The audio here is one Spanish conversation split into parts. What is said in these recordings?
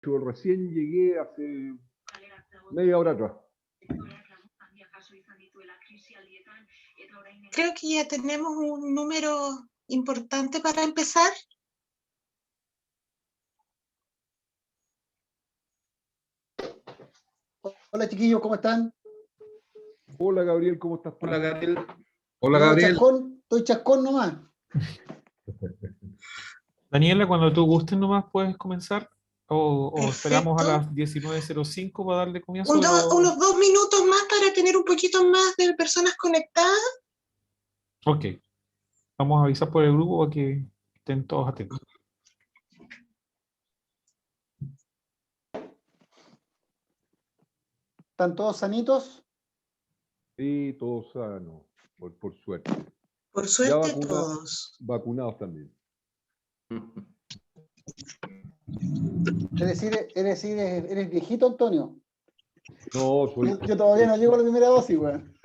Yo recién llegué hace media hora atrás. Creo que ya tenemos un número importante para empezar. Hola chiquillos, ¿cómo están? Hola Gabriel, ¿cómo estás tú? Hola Gabriel. Hola Gabriel. Estoy chascón nomás. Daniela, cuando tú gustes nomás puedes comenzar. O esperamos a Perfecto. las 19:05 para darle comienzo. Unos 2 minutos más para tener un poquito más de personas conectadas. Ok. Vamos a avisar por el grupo para que estén todos atentos. ¿Están todos sanitos? Sí, todos sanos, por suerte. Por Ya suerte todos. vacunados también. ¿Eres viejito, Antonio? No, soy... Yo todavía no llego a la primera dosis, weón.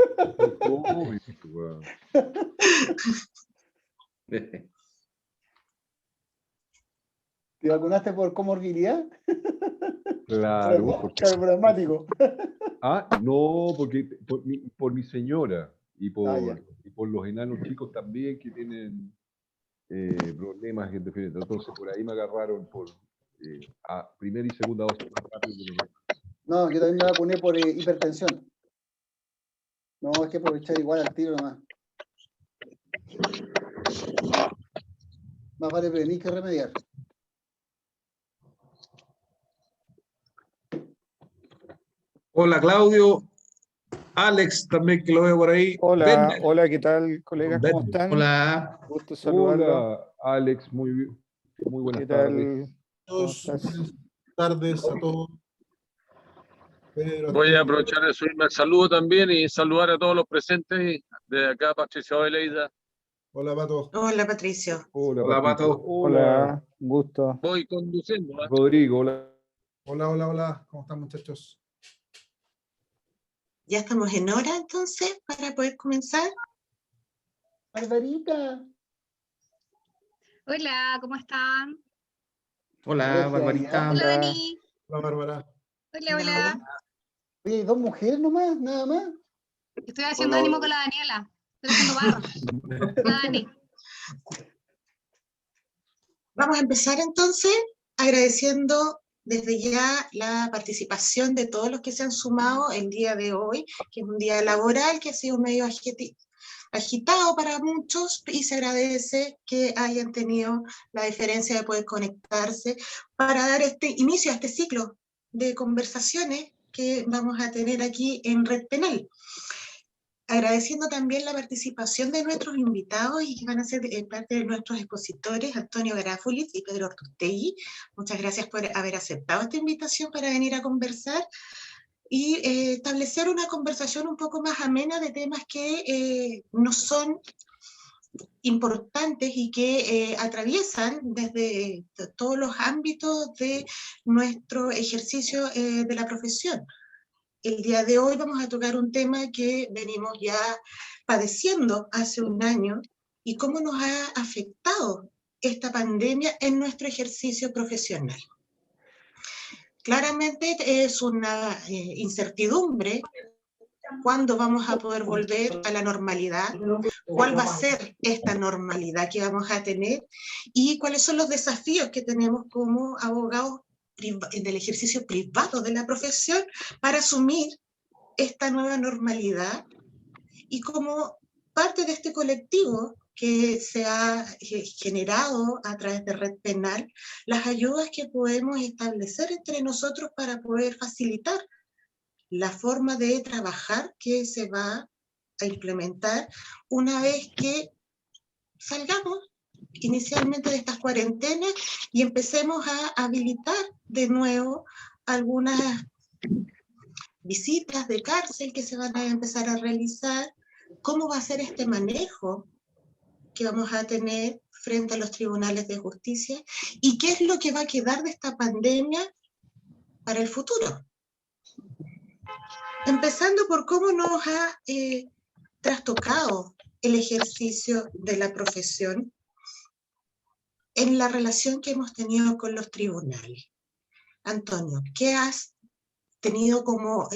COVID, weón. ¿Te vacunaste por comorbilidad? Claro. Por asmático. Ah, no, porque por mi señora y ya. por los enanos chicos también que tienen problemas diferentes. Entonces por ahí me agarraron por a primera y segunda dosis más rápido que los demás. No, yo también me vacuné por hipertensión. No, es que aprovechar igual al tiro nomás. Más vale prevenir que remediar. Hola Claudio. Alex también, que lo veo por ahí. Hola, Werner. hola, ¿qué tal, colegas? ¿Cómo Werner. están? Hola. Gusto saludarlos. Hola, Alex, muy buenas ¿Qué tardes. tal? ¿Cómo estás? Buenas tardes a todos. Voy a aprovechar de subirme al saludo también y saludar a todos los presentes. De acá, Patricio Veleida. Hola, Pato. Hola, Patricio. Hola, Hola, Patricio. Pato. Hola, gusto. Voy conduciendo. ¿eh? Rodrigo, hola. Hola. ¿Cómo están, muchachos? Ya estamos en hora, entonces, para poder comenzar. Barbarita. Hola, ¿cómo están? Hola, Barbarita. Hola, Dani. Hola, Bárbara. Hola. Oye, ¿hay dos mujeres nomás? ¿Nada más? Estoy haciendo ánimo con la Daniela. Estoy haciendo barra. La Dani. Vamos a empezar entonces agradeciendo desde ya la participación de todos los que se han sumado el día de hoy, que es un día laboral que ha sido medio agitado para muchos, y se agradece que hayan tenido la deferencia de poder conectarse para dar este inicio a este ciclo de conversaciones que vamos a tener aquí en Red Penal. Agradeciendo también la participación de nuestros invitados y que van a ser parte de nuestros expositores, Antonio Garáfulis y Pedro Ortustegui. Muchas gracias por haber aceptado esta invitación para venir a conversar y establecer una conversación un poco más amena de temas que nos son importantes y que atraviesan desde todos los ámbitos de nuestro ejercicio de la profesión. El día de hoy vamos a tocar un tema que venimos ya padeciendo hace un año y cómo nos ha afectado esta pandemia en nuestro ejercicio profesional. Claramente es una incertidumbre cuándo vamos a poder volver a la normalidad, cuál va a ser esta normalidad que vamos a tener y cuáles son los desafíos que tenemos como abogados del ejercicio privado de la profesión para asumir esta nueva normalidad y como parte de este colectivo que se ha generado a través de Red Penal, las ayudas que podemos establecer entre nosotros para poder facilitar la forma de trabajar que se va a implementar una vez que salgamos inicialmente de estas cuarentenas y empecemos a habilitar de nuevo algunas visitas de cárcel que se van a empezar a realizar, cómo va a ser este manejo que vamos a tener frente a los tribunales de justicia y qué es lo que va a quedar de esta pandemia para el futuro. Empezando por cómo nos ha trastocado el ejercicio de la profesión en la relación que hemos tenido con los tribunales. Antonio, ¿qué has tenido como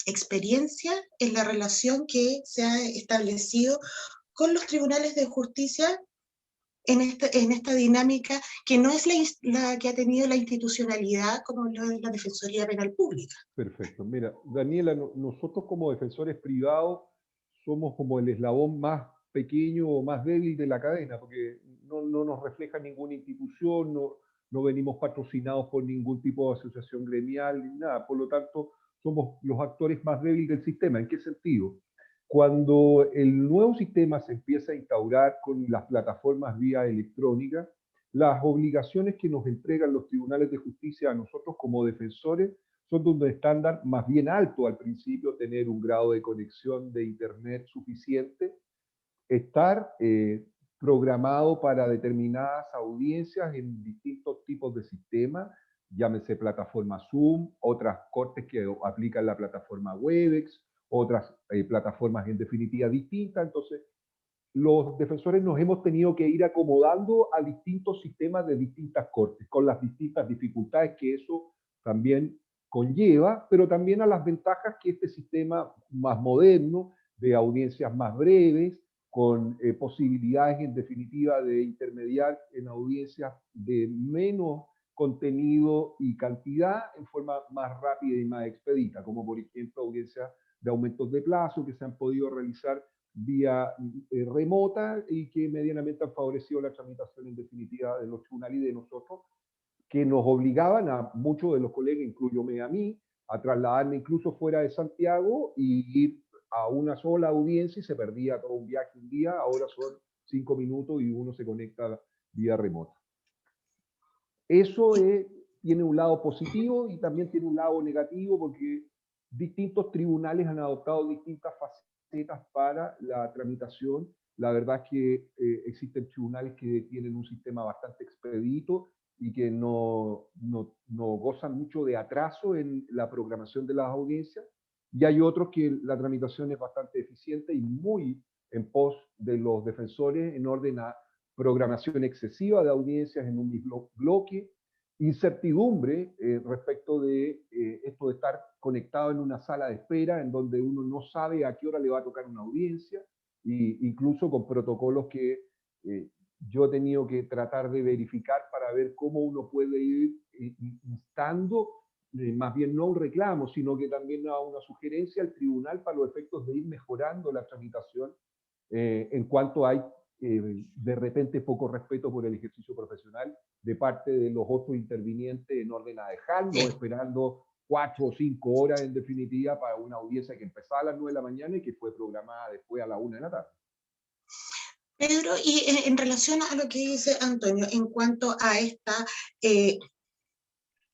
experiencia en la relación que se ha establecido con los tribunales de justicia en esta dinámica que no es la que ha tenido la institucionalidad como la Defensoría Penal Pública? Perfecto. Mira, Daniela, nosotros como defensores privados somos como el eslabón más pequeño o más débil de la cadena, porque no nos refleja ninguna institución, no venimos patrocinados por ningún tipo de asociación gremial, ni nada. Por lo tanto, somos los actores más débiles del sistema. ¿En qué sentido? Cuando el nuevo sistema se empieza a instaurar con las plataformas vía electrónica, las obligaciones que nos entregan los tribunales de justicia a nosotros como defensores son de un estándar más bien alto al principio, tener un grado de conexión de internet suficiente, estar programado para determinadas audiencias en distintos tipos de sistemas, llámese plataforma Zoom, otras cortes que aplican la plataforma Webex, otras plataformas en definitiva distintas. Entonces, los defensores nos hemos tenido que ir acomodando a distintos sistemas de distintas cortes, con las distintas dificultades que eso también conlleva, pero también a las ventajas que este sistema más moderno, de audiencias más breves, con posibilidades en definitiva de intermediar en audiencias de menos contenido y cantidad en forma más rápida y más expedita, como por ejemplo audiencias de aumentos de plazo que se han podido realizar vía remota y que medianamente han favorecido la tramitación en definitiva de los tribunales y de nosotros, que nos obligaban a muchos de los colegas, incluyóme a mí, a trasladarme incluso fuera de Santiago y ir a una sola audiencia y se perdía todo un viaje un día. Ahora son 5 minutos y uno se conecta vía remota. Eso tiene un lado positivo y también tiene un lado negativo porque distintos tribunales han adoptado distintas facetas para la tramitación. La verdad es que existen tribunales que tienen un sistema bastante expedito y que no gozan mucho de atraso en la programación de las audiencias, y hay otros que la tramitación es bastante eficiente y muy en pos de los defensores en orden a programación excesiva de audiencias en un mismo bloque, incertidumbre respecto de esto de estar conectado en una sala de espera en donde uno no sabe a qué hora le va a tocar una audiencia, e incluso con protocolos que yo he tenido que tratar de verificar para ver cómo uno puede ir instando, más bien no un reclamo, sino que también a una sugerencia al tribunal para los efectos de ir mejorando la tramitación en cuanto hay de repente poco respeto por el ejercicio profesional de parte de los otros intervinientes en orden a dejarnos esperando 4 o 5 horas en definitiva para una audiencia que empezaba a las 9 de la mañana y que fue programada después a la 1 de la tarde. Pedro, y en relación a lo que dice Antonio, en cuanto a esta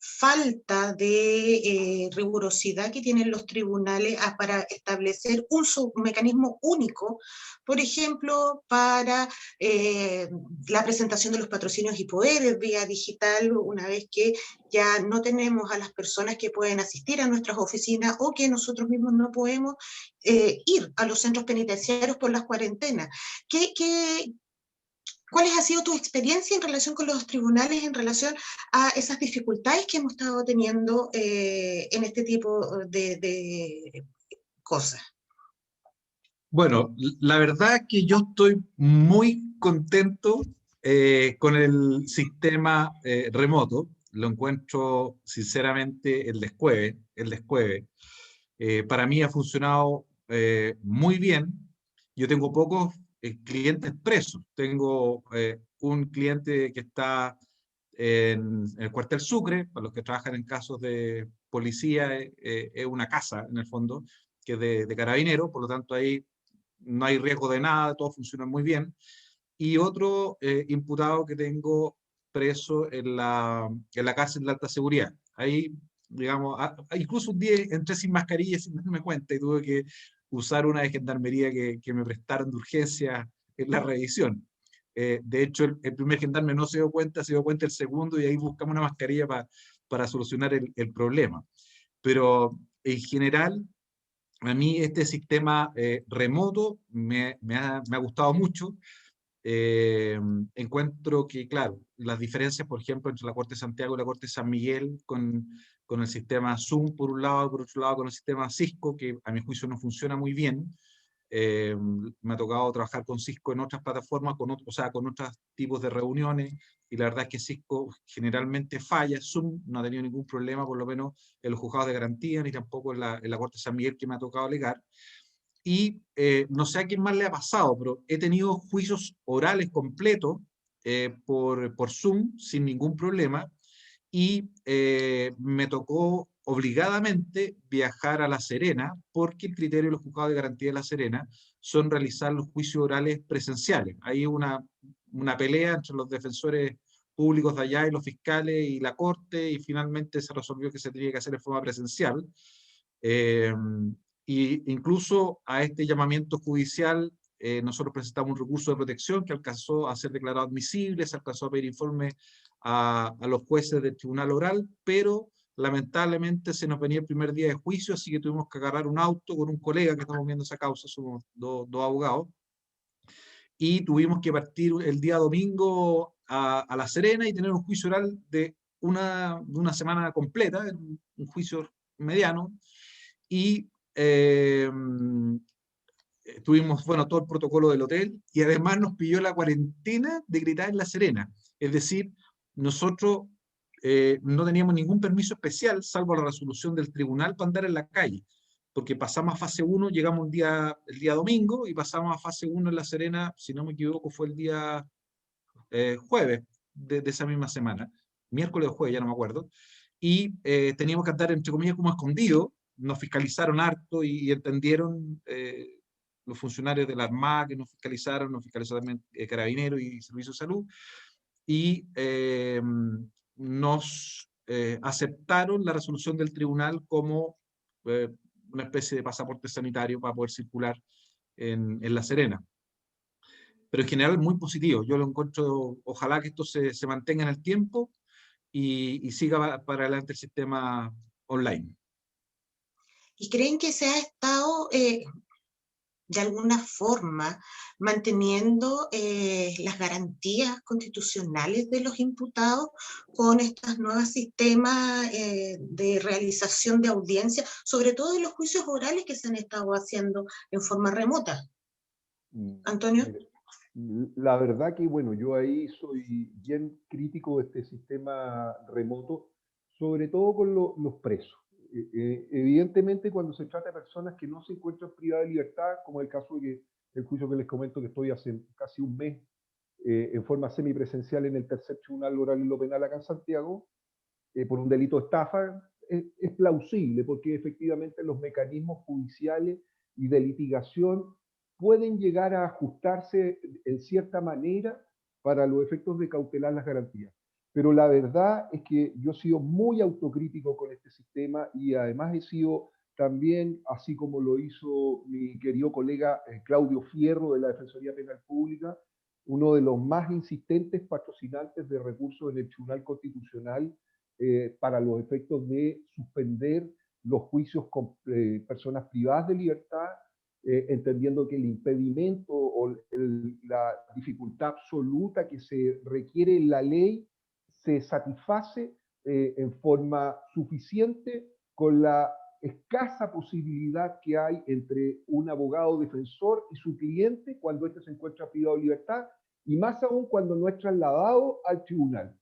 falta de rigurosidad que tienen los tribunales para establecer un mecanismo único, por ejemplo, para la presentación de los patrocinios y poderes vía digital, una vez que ya no tenemos a las personas que pueden asistir a nuestras oficinas o que nosotros mismos no podemos ir a los centros penitenciarios por las cuarentenas. ¿Cuál ha sido tu experiencia en relación con los tribunales, en relación a esas dificultades que hemos estado teniendo en este tipo de cosas? Bueno, la verdad es que yo estoy muy contento con el sistema remoto. Lo encuentro sinceramente el descueve. Para mí ha funcionado muy bien. Yo tengo pocos clientes presos. Tengo un cliente que está en el cuartel Sucre, para los que trabajan en casos de policía, es una casa en el fondo, que es de carabinero, por lo tanto ahí no hay riesgo de nada, todo funciona muy bien. Y otro imputado que tengo preso en la cárcel de alta seguridad. Ahí, digamos, incluso un día entré sin mascarilla sin darme cuenta y tuve que usar una de gendarmería que me prestaron de urgencia en la revisión. De hecho, el primer gendarme no se dio cuenta, se dio cuenta el segundo y ahí buscamos una mascarilla para solucionar el problema. Pero en general, a mí este sistema remoto me ha gustado mucho. encuentro que, claro, las diferencias, por ejemplo, entre la Corte de Santiago y la Corte de San Miguel, con el sistema Zoom por un lado, y por otro lado con el sistema Cisco, que a mi juicio no funciona muy bien. Me ha tocado trabajar con Cisco en otras plataformas, o sea, con otros tipos de reuniones, y la verdad es que Cisco generalmente falla. Zoom no ha tenido ningún problema, por lo menos en los juzgados de garantía, ni tampoco en la Corte de San Miguel, que me ha tocado alegar. Y no sé a quién más le ha pasado, pero he tenido juicios orales completos por Zoom sin ningún problema, y me tocó obligadamente viajar a La Serena, porque el criterio de los juzgados de garantía de La Serena son realizar los juicios orales presenciales. Hay una pelea entre los defensores públicos de allá y los fiscales y la corte, y finalmente se resolvió que se tenía que hacer en forma presencial. Y incluso a este llamamiento judicial nosotros presentamos un recurso de protección que alcanzó a ser declarado admisible, se alcanzó a pedir informe a los jueces del tribunal oral, pero lamentablemente se nos venía el primer día de juicio, así que tuvimos que agarrar un auto con un colega que estamos viendo esa causa, somos dos abogados, y tuvimos que partir el día domingo a La Serena y tener un juicio oral de una semana completa, un juicio mediano, y tuvimos, bueno, todo el protocolo del hotel, y además nos pilló la cuarentena de gritar en La Serena. Es decir, nosotros no teníamos ningún permiso especial, salvo la resolución del tribunal, para andar en la calle, porque pasamos a fase 1, llegamos el día domingo, y pasamos a fase 1 en La Serena, si no me equivoco, fue el día jueves de esa misma semana, miércoles o jueves, ya no me acuerdo, y teníamos que andar, entre comillas, como escondidos. Nos fiscalizaron harto y entendieron los funcionarios de la Armada que nos fiscalizaron también Carabineros y Servicio de Salud, y nos aceptaron la resolución del tribunal como una especie de pasaporte sanitario para poder circular en La Serena. Pero en general muy positivo. Yo lo encuentro, ojalá que esto se mantenga en el tiempo y siga para adelante el sistema online. ¿Y creen que se ha estado de alguna forma manteniendo las garantías constitucionales de los imputados con estos nuevos sistemas de realización de audiencias, sobre todo en los juicios orales que se han estado haciendo en forma remota? Antonio. La verdad que, bueno, yo ahí soy bien crítico de este sistema remoto, sobre todo con los presos. Evidentemente, cuando se trata de personas que no se encuentran privadas de libertad, como el caso del juicio que les comento que estoy hace casi un mes en forma semipresencial en el tercer tribunal oral y lo penal acá en Santiago, por un delito de estafa, es plausible, porque efectivamente los mecanismos judiciales y de litigación pueden llegar a ajustarse en cierta manera para los efectos de cautelar las garantías. Pero la verdad es que yo he sido muy autocrítico con este sistema, y además he sido también, así como lo hizo mi querido colega Claudio Fierro de la Defensoría Penal Pública, uno de los más insistentes patrocinantes de recursos en el Tribunal Constitucional para los efectos de suspender los juicios con personas privadas de libertad, entendiendo que el impedimento o la dificultad absoluta que se requiere en la ley se satisface en forma suficiente con la escasa posibilidad que hay entre un abogado defensor y su cliente cuando éste se encuentra privado de libertad, y más aún cuando no es trasladado al tribunal.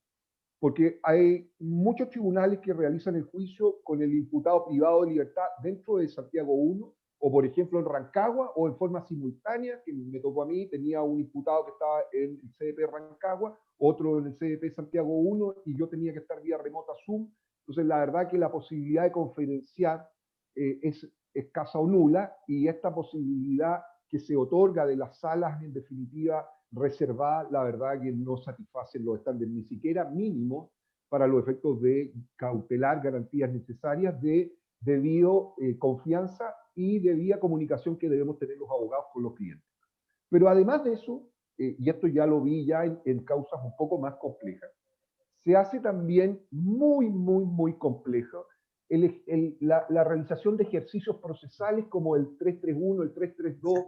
Porque hay muchos tribunales que realizan el juicio con el imputado privado de libertad dentro de Santiago 1, o por ejemplo en Rancagua, o en forma simultánea, que me tocó a mí, tenía un imputado que estaba en el CDP Rancagua, otro en el CDP Santiago 1, y yo tenía que estar vía remota Zoom. Entonces la verdad que la posibilidad de conferenciar es escasa o nula, y esta posibilidad que se otorga de las salas en definitiva reservadas, la verdad que no satisfacen los estándares ni siquiera mínimos para los efectos de cautelar garantías necesarias de debido confianza y debida comunicación que debemos tener los abogados con los clientes. Pero además de eso, y esto ya lo vi ya en causas un poco más complejas, se hace también muy complejo la realización de ejercicios procesales como el 331, el 332,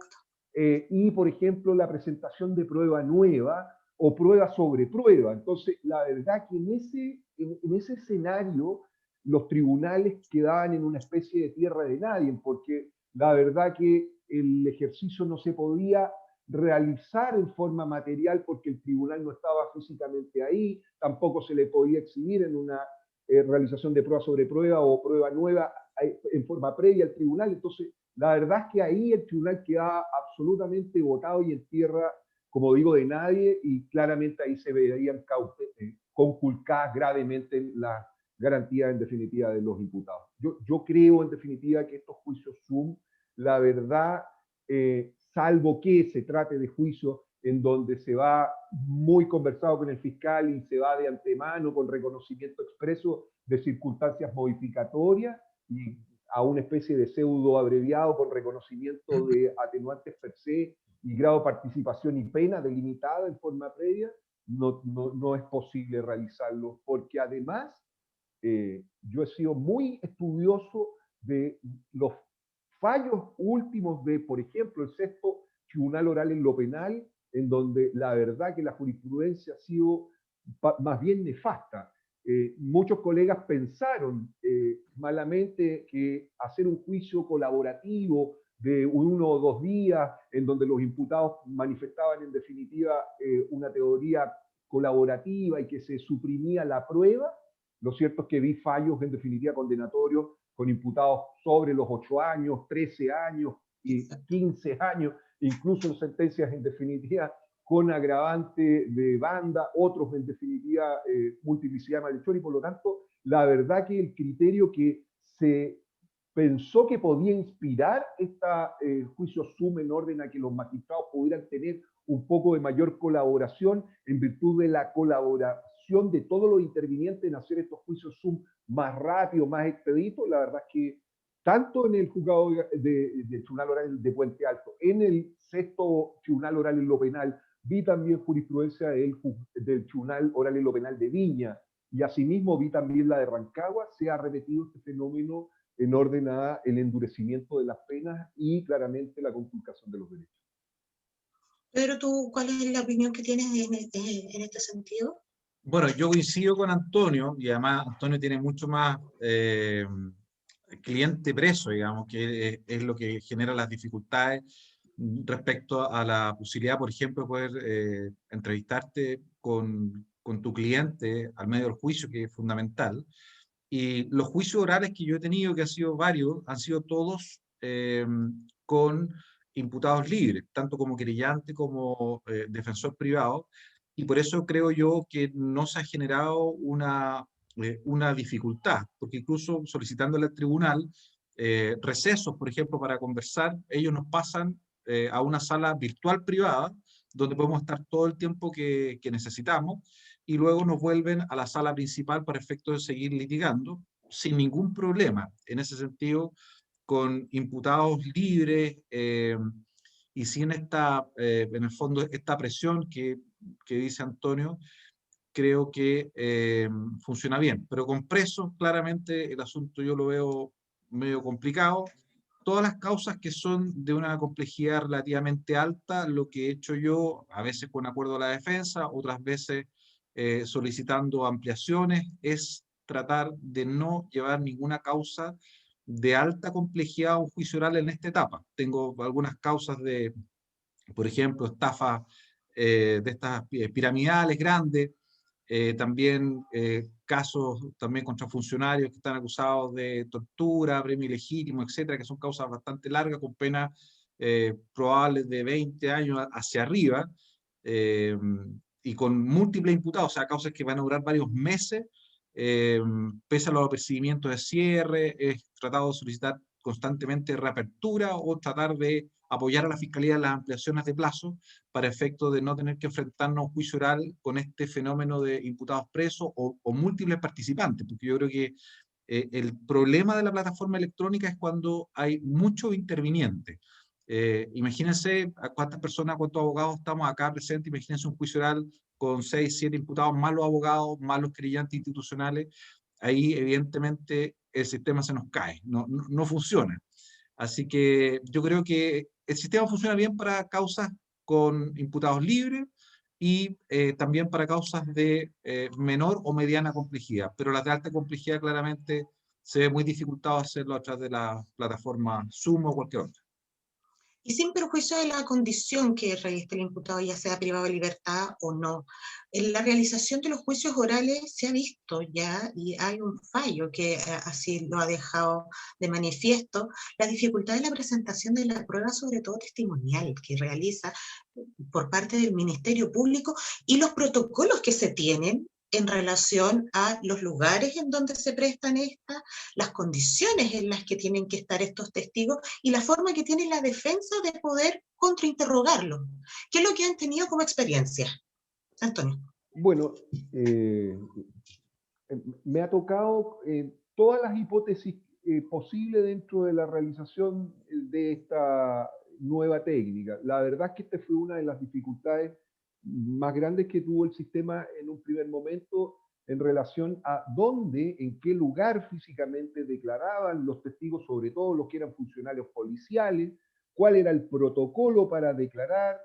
y, por ejemplo, la presentación de prueba nueva o prueba sobre prueba. Entonces, la verdad que en ese escenario los tribunales quedaban en una especie de tierra de nadie, porque la verdad que el ejercicio no se podía realizar en forma material porque el tribunal no estaba físicamente ahí, tampoco se le podía exhibir en una realización de prueba sobre prueba o prueba nueva en forma previa al tribunal. Entonces, la verdad es que ahí el tribunal quedaba absolutamente botado y en tierra, como digo, de nadie, y claramente ahí se veían conculcadas gravemente las garantías en definitiva de los imputados. Yo creo en definitiva que estos juicios Zoom, la verdad, salvo que se trate de juicios en donde se va muy conversado con el fiscal y se va de antemano con reconocimiento expreso de circunstancias modificatorias y a una especie de pseudo abreviado con reconocimiento de atenuantes per se y grado de participación y pena delimitada en forma previa, no es posible realizarlo, porque además yo he sido muy estudioso de los fallos últimos de, por ejemplo, el sexto tribunal oral en lo penal, en donde la verdad que la jurisprudencia ha sido más bien nefasta. Muchos colegas pensaron malamente que hacer un juicio colaborativo de 1 o 2 días, en donde los imputados manifestaban en definitiva una teoría colaborativa y que se suprimía la prueba. Lo cierto es que vi fallos en definitiva condenatorios con imputados sobre los 8 años, 13 años y 15 años, incluso en sentencias en definitiva con agravante de banda, otros en definitiva multiplicidad de malhechor, y por lo tanto, la verdad que el criterio que se pensó que podía inspirar este juicio Zoom en orden a que los magistrados pudieran tener un poco de mayor colaboración en virtud de la colaboración de todos los intervinientes en hacer estos juicios Zoom más rápidos, más expeditos. La verdad es que tanto en el juzgado del Tribunal Oral de Puente Alto, en el sexto Tribunal Oral en lo Penal, vi también jurisprudencia del Tribunal Oral en lo Penal de Viña, y asimismo vi también la de Rancagua. Se ha repetido este fenómeno en orden a el endurecimiento de las penas y claramente la conculcación de los derechos. Pedro, ¿tú cuál es la opinión que tienes en este sentido? Bueno, yo coincido con Antonio, y además Antonio tiene mucho más cliente preso, digamos, que es lo que genera las dificultades respecto a la posibilidad, por ejemplo, de poder entrevistarte con tu cliente al medio del juicio, que es fundamental. Y los juicios orales que yo he tenido, que han sido varios, han sido todos con imputados libres, tanto como querellante como defensor privado, y por eso creo yo que no se ha generado una dificultad, porque incluso solicitándole al tribunal recesos, por ejemplo, para conversar, ellos nos pasan a una sala virtual privada, donde podemos estar todo el tiempo que necesitamos, y luego nos vuelven a la sala principal para efecto de seguir litigando, sin ningún problema. En ese sentido, con imputados libres y sin esta, en el fondo, esta presión que dice Antonio, creo que funciona bien. Pero con presos, claramente, el asunto yo lo veo medio complicado. Todas las causas que son de una complejidad relativamente alta, lo que he hecho yo, a veces con acuerdo a la defensa, otras veces solicitando ampliaciones, es tratar de no llevar ninguna causa de alta complejidad a un juicio oral en esta etapa. Tengo algunas causas de, por ejemplo, estafa de estas piramidales grandes, también casos también contra funcionarios que están acusados de tortura, premio ilegítimo, etcétera, que son causas bastante largas con penas probables de 20 años hacia arriba, y con múltiples imputados, o sea, causas que van a durar varios meses, pese a los apercibimientos de cierre, es tratado de solicitar constantemente reapertura o tratar de apoyar a la Fiscalía en las ampliaciones de plazo para efecto de no tener que enfrentarnos a un juicio oral con este fenómeno de imputados presos o múltiples participantes, porque yo creo que el problema de la plataforma electrónica es cuando hay muchos intervinientes. Imagínense a cuántas personas, cuántos abogados estamos acá presentes, imagínense un juicio oral con 6, 7 imputados, más los abogados, más los querellantes institucionales. Ahí evidentemente el sistema se nos cae, no funciona. Así que yo creo que el sistema funciona bien para causas con imputados libres y también para causas de menor o mediana complejidad, pero las de alta complejidad claramente se ve muy dificultado hacerlo a través de la plataforma Zoom o cualquier otra. Y sin perjuicio de la condición que registre el imputado, ya sea privado de libertad o no, en la realización de los juicios orales se ha visto ya, y hay un fallo que así lo ha dejado de manifiesto, la dificultad de la presentación de la prueba, sobre todo testimonial, que realiza por parte del Ministerio Público, y los protocolos que se tienen en relación a los lugares en donde se prestan estas, las condiciones en las que tienen que estar estos testigos y la forma que tiene la defensa de poder contrainterrogarlos. ¿Qué es lo que han tenido como experiencia? Antonio. Bueno, me ha tocado todas las hipótesis posibles dentro de la realización de esta nueva técnica. La verdad es que esta fue una de las dificultades más grandes que tuvo el sistema en un primer momento en relación a dónde, en qué lugar físicamente declaraban los testigos, sobre todo los que eran funcionarios policiales, cuál era el protocolo para declarar,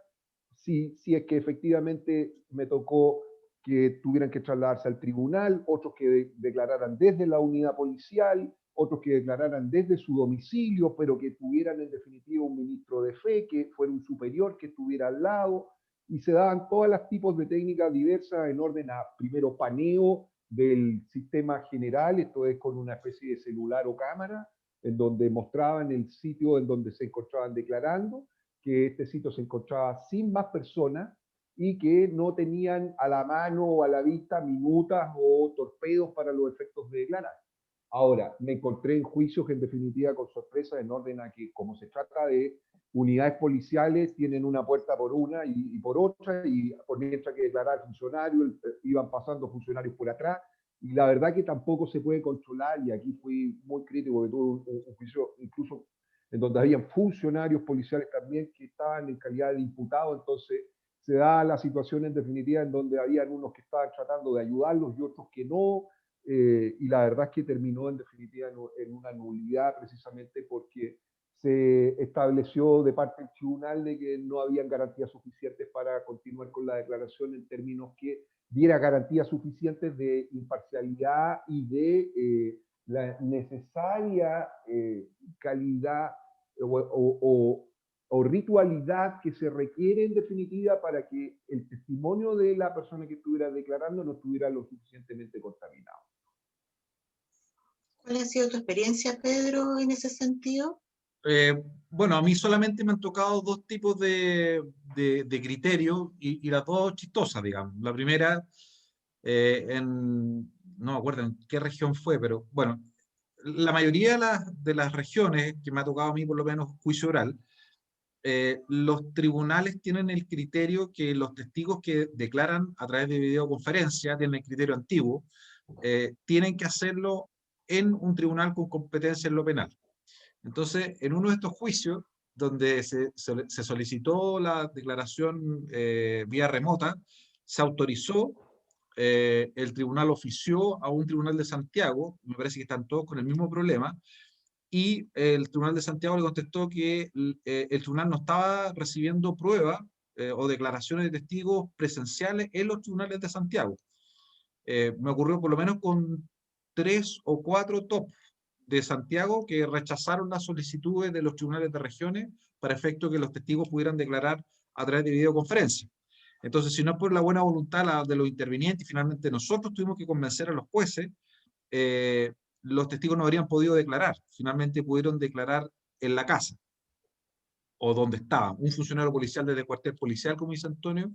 si es que efectivamente me tocó que tuvieran que trasladarse al tribunal, otros que declararan desde la unidad policial, otros que declararan desde su domicilio, pero que tuvieran en definitiva un ministro de fe, que fuera un superior que estuviera al lado, y se daban todos los tipos de técnicas diversas en orden a, primero, paneo del sistema general, esto es con una especie de celular o cámara, en donde mostraban el sitio en donde se encontraban declarando, que este sitio se encontraba sin más personas y que no tenían a la mano o a la vista minutas o torpedos para los efectos de declarar. Ahora, me encontré en juicios en definitiva con sorpresa en orden a que, como se trata de unidades policiales, tienen una puerta por una y por otra, y por mientras que declarar funcionarios, iban pasando funcionarios por atrás, y la verdad que tampoco se puede controlar, y aquí fui muy crítico, porque tuve un juicio incluso en donde habían funcionarios policiales también que estaban en calidad de imputados, entonces se da la situación en definitiva en donde habían unos que estaban tratando de ayudarlos y otros que no, y la verdad es que terminó en definitiva en una nulidad precisamente porque se estableció de parte del tribunal de que no habían garantías suficientes para continuar con la declaración en términos que diera garantías suficientes de imparcialidad y de la necesaria calidad o ritualidad que se requiere en definitiva para que el testimonio de la persona que estuviera declarando no estuviera lo suficientemente contaminado. ¿Cuál ha sido tu experiencia, Pedro, en ese sentido? Bueno, a mí solamente me han tocado dos tipos de criterios y las dos chistosas, digamos. La primera, no me acuerdo en qué región fue, pero bueno, la mayoría de las regiones que me ha tocado a mí, por lo menos juicio oral, los tribunales tienen el criterio que los testigos que declaran a través de videoconferencia, tienen el criterio antiguo, tienen que hacerlo en un tribunal con competencia en lo penal. Entonces, en uno de estos juicios, donde se solicitó la declaración vía remota, se autorizó, el tribunal ofició a un tribunal de Santiago, me parece que están todos con el mismo problema, y el tribunal de Santiago le contestó que el tribunal no estaba recibiendo pruebas o declaraciones de testigos presenciales en los tribunales de Santiago. Me ocurrió por lo menos con 3 o 4 top de Santiago que rechazaron las solicitudes de los tribunales de regiones para efecto que los testigos pudieran declarar a través de videoconferencia. Entonces, si no es por la buena voluntad de los intervinientes, y finalmente nosotros tuvimos que convencer a los jueces, los testigos no habrían podido declarar. Finalmente pudieron declarar en la casa o donde estaban. Un funcionario policial desde el cuartel policial, como dice Antonio,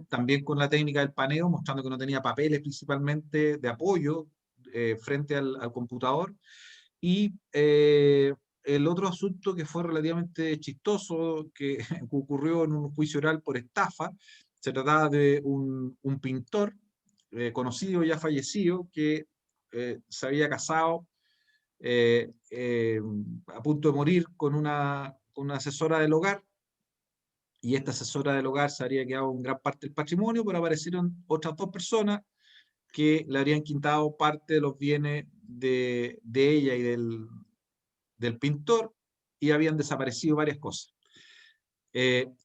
también con la técnica del paneo, mostrando que no tenía papeles principalmente de apoyo frente al computador. Y el otro asunto que fue relativamente chistoso, que ocurrió en un juicio oral por estafa, se trataba de un pintor conocido, ya fallecido, que se había casado a punto de morir con una asesora del hogar, y esta asesora del hogar se habría quedado en gran parte del patrimonio, pero aparecieron otras 2 personas que le habrían quitado parte de los bienes de ella y del pintor, y habían desaparecido varias cosas.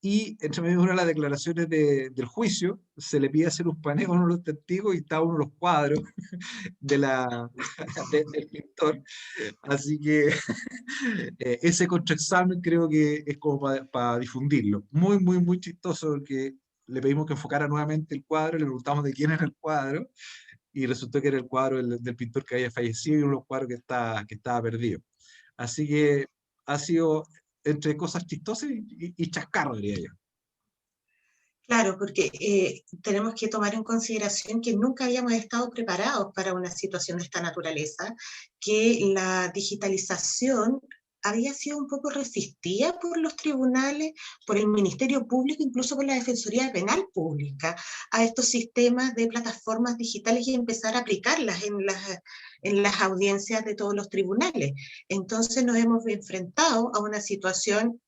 Y entre medio de una de las declaraciones del juicio, se le pide hacer un paneo a uno de los testigos y está uno de los cuadros del pintor. Así que ese contraexamen creo que es como para difundirlo. Muy, muy, muy chistoso porque le pedimos que enfocara nuevamente el cuadro, le preguntamos de quién era el cuadro y resultó que era el cuadro del pintor que había fallecido y uno de los cuadros que estaba perdido. Así que ha sido entre cosas chistosas y chascarro, diría yo. Claro, porque tenemos que tomar en consideración que nunca habíamos estado preparados para una situación de esta naturaleza, que la digitalización había sido un poco resistida por los tribunales, por el Ministerio Público, incluso por la Defensoría Penal Pública, a estos sistemas de plataformas digitales y empezar a aplicarlas en las audiencias de todos los tribunales. Entonces nos hemos enfrentado a una situación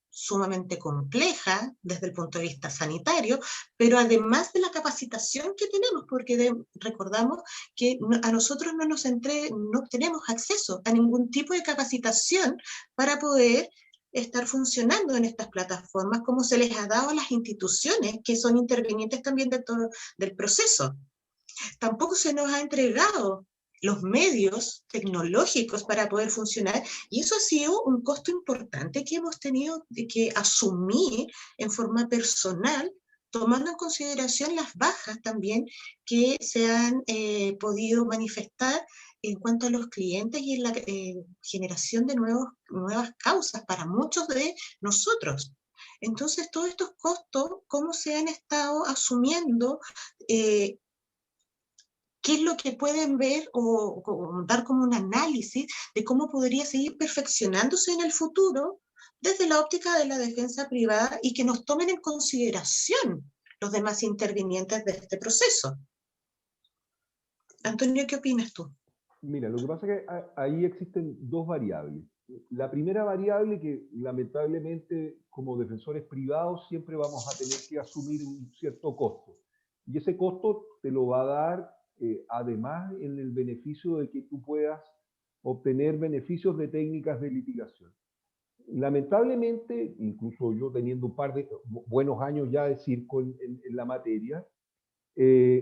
sumamente compleja desde el punto de vista sanitario, pero además de la capacitación que tenemos, porque recordamos que a nosotros no tenemos acceso a ningún tipo de capacitación para poder estar funcionando en estas plataformas como se les ha dado a las instituciones que son intervinientes también del proceso. Tampoco se nos ha entregado los medios tecnológicos para poder funcionar, y eso ha sido un costo importante que hemos tenido que asumir en forma personal, tomando en consideración las bajas también que se han podido manifestar en cuanto a los clientes y en la generación de nuevas causas para muchos de nosotros. Entonces, todos estos costos, ¿cómo se han estado asumiendo? ¿Qué es lo que pueden ver o dar como un análisis de cómo podría seguir perfeccionándose en el futuro desde la óptica de la defensa privada y que nos tomen en consideración los demás intervinientes de este proceso? Antonio, ¿qué opinas tú? Mira, lo que pasa es que ahí existen dos variables. La primera variable que lamentablemente como defensores privados siempre vamos a tener que asumir un cierto costo. Y ese costo te lo va a dar además en el beneficio de que tú puedas obtener beneficios de técnicas de litigación. Lamentablemente, incluso yo teniendo un par de buenos años ya de circo en la materia,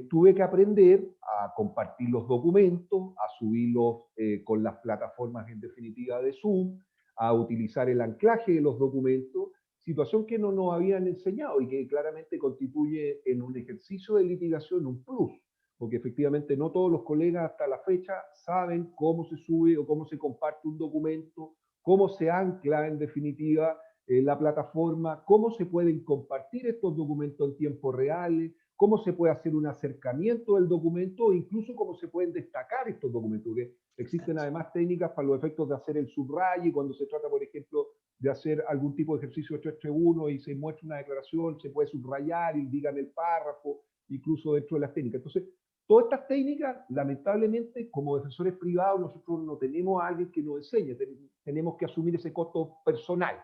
tuve que aprender a compartir los documentos, a subirlos con las plataformas en definitiva de Zoom, a utilizar el anclaje de los documentos, situación que no nos habían enseñado y que claramente constituye en un ejercicio de litigación un plus, porque efectivamente no todos los colegas hasta la fecha saben cómo se sube o cómo se comparte un documento, cómo se ancla en definitiva la plataforma, cómo se pueden compartir estos documentos en tiempo real, cómo se puede hacer un acercamiento del documento, o incluso cómo se pueden destacar estos documentos, porque existen además técnicas para los efectos de hacer el subrayo, cuando se trata, por ejemplo, de hacer algún tipo de ejercicio de 331 y se muestra una declaración, se puede subrayar y digan el párrafo, incluso dentro de las técnicas. Entonces, todas estas técnicas, lamentablemente, como defensores privados, nosotros no tenemos a alguien que nos enseñe, tenemos que asumir ese costo personal.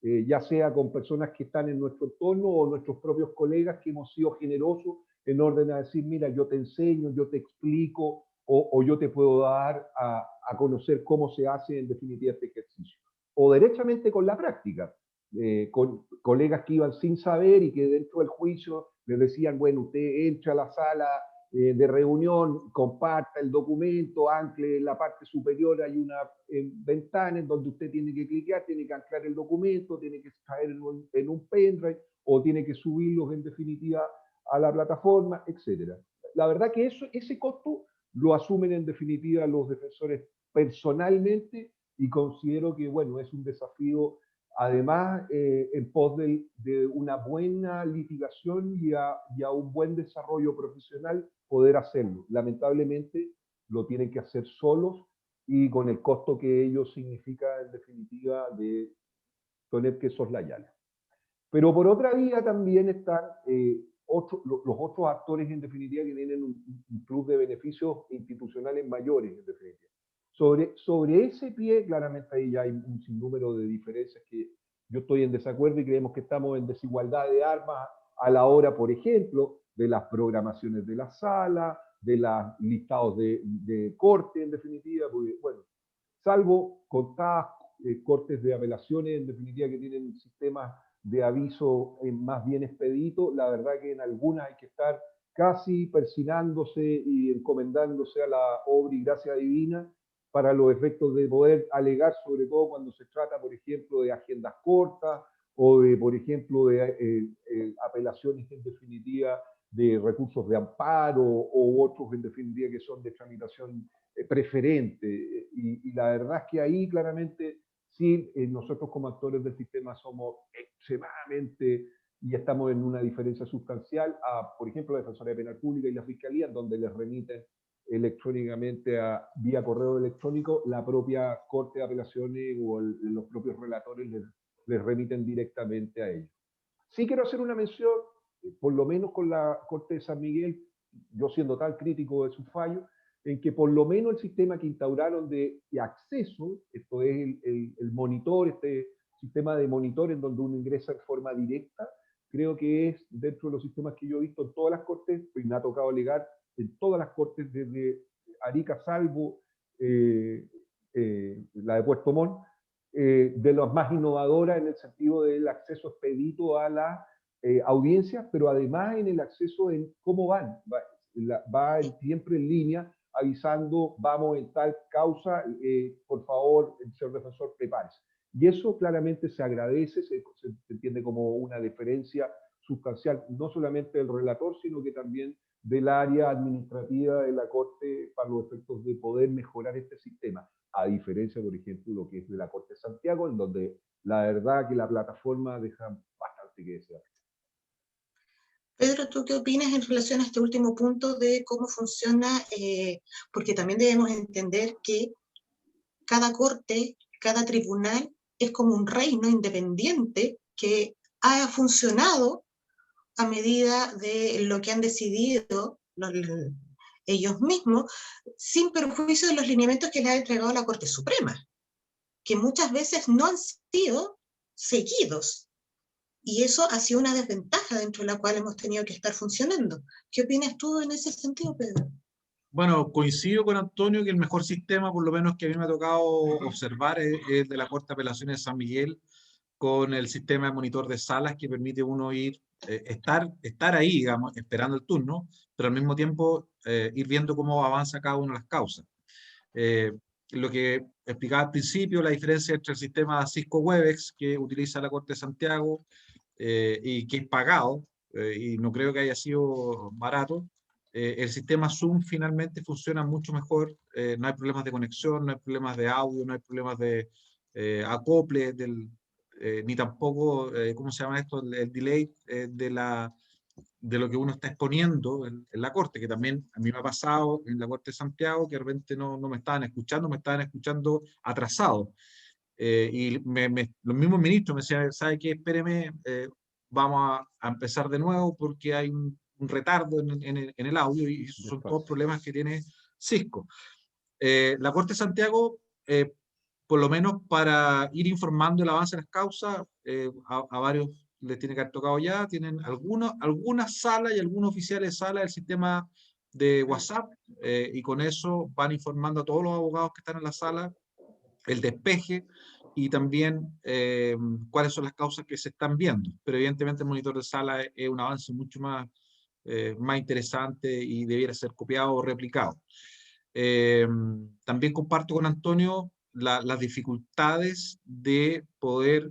Ya sea con personas que están en nuestro entorno o nuestros propios colegas que hemos sido generosos en orden a decir, mira, yo te enseño, yo te explico o yo te puedo dar a conocer cómo se hace en definitiva este ejercicio. O derechamente con la práctica, con colegas que iban sin saber y que dentro del juicio les decían, bueno, usted entra a la sala de reunión, comparta el documento, ancle en la parte superior, hay una ventana en donde usted tiene que clicar, tiene que anclar el documento, tiene que extraer en un pendrive o tiene que subirlos en definitiva a la plataforma, etc. La verdad que ese costo lo asumen en definitiva los defensores personalmente y considero que, bueno, es un desafío además en pos de una buena litigación y a un buen desarrollo profesional poder hacerlo. Lamentablemente lo tienen que hacer solos y con el costo que ello significa en definitiva de tener que soslayar. Pero por otra vía también están los otros actores en definitiva que tienen un plus de beneficios institucionales mayores en definitiva. Sobre ese pie, claramente ahí ya hay un sinnúmero de diferencias que yo estoy en desacuerdo y creemos que estamos en desigualdad de armas a la hora, por ejemplo, de las programaciones de la sala, de los listados de corte, en definitiva, porque, bueno, salvo contadas cortes de apelaciones, en definitiva, que tienen sistemas de aviso más bien expedito. La verdad que en algunas hay que estar casi persinándose y encomendándose a la obra y gracia divina para los efectos de poder alegar, sobre todo cuando se trata, por ejemplo, de agendas cortas o de, por ejemplo, de apelaciones en definitiva de recursos de amparo o otros en definitiva que son de tramitación preferente. Y la verdad es que ahí claramente sí, nosotros como actores del sistema somos extremadamente y estamos en una diferencia sustancial a, por ejemplo, la Defensoría Penal Pública y la Fiscalía, donde les remiten electrónicamente vía correo electrónico, la propia Corte de Apelaciones o los propios relatores les remiten directamente a ellos. Sí quiero hacer una mención, por lo menos con la Corte de San Miguel, yo siendo tan crítico de sus fallos, en que por lo menos el sistema que instauraron de acceso, esto es el monitor, este sistema de monitor en donde uno ingresa en forma directa, creo que es dentro de los sistemas que yo he visto en todas las cortes, y me ha tocado alegar en todas las cortes desde Arica, salvo la de Puerto Montt, de las más innovadoras en el sentido del acceso expedito a la audiencia, pero además en el acceso en cómo van, va siempre en línea, avisando, vamos en tal causa, por favor, el señor defensor, prepárese. Y eso claramente se agradece, se entiende como una diferencia sustancial, no solamente del relator, sino que también del área administrativa de la Corte para los efectos de poder mejorar este sistema, a diferencia, por ejemplo, lo que es de la Corte de Santiago, en donde la verdad que la plataforma deja bastante que desear. Pedro, ¿tú qué opinas en relación a este último punto de cómo funciona? Porque también debemos entender que cada corte, cada tribunal es como un reino independiente que ha funcionado a medida de lo que han decidido ellos mismos, sin perjuicio de los lineamientos que les ha entregado la Corte Suprema, que muchas veces no han sido seguidos. Y eso ha sido una desventaja dentro de la cual hemos tenido que estar funcionando. ¿Qué opinas tú en ese sentido, Pedro? Bueno, coincido con Antonio que el mejor sistema, por lo menos que a mí me ha tocado observar, es el de la Corte de Apelaciones de San Miguel, con el sistema de monitor de salas que permite uno ir, estar ahí, digamos, esperando el turno, pero al mismo tiempo ir viendo cómo avanza cada una de las causas. Lo que explicaba al principio, la diferencia entre el sistema Cisco Webex que utiliza la Corte de Santiago y que es pagado, y no creo que haya sido barato. El sistema Zoom finalmente funciona mucho mejor, no hay problemas de conexión, no hay problemas de audio, no hay problemas de acople, ni tampoco, ¿cómo se llama esto? El delay de lo que uno está exponiendo en la Corte, que también a mí me ha pasado en la Corte de Santiago, que de repente no me estaban escuchando atrasado. Y los mismos ministros me decían, ¿sabe qué? Espéreme, vamos a empezar de nuevo porque hay un retardo en el audio y esos son todos problemas que tiene Cisco. La Corte de Santiago, por lo menos para ir informando el avance de las causas, a varios les tiene que haber tocado ya, tienen algunas salas y algunos oficiales de sala del sistema de WhatsApp, y con eso van informando a todos los abogados que están en la sala el despeje y también cuáles son las causas que se están viendo. Pero evidentemente el monitor de sala es un avance mucho más interesante y debiera ser copiado o replicado. También comparto con Antonio las dificultades de poder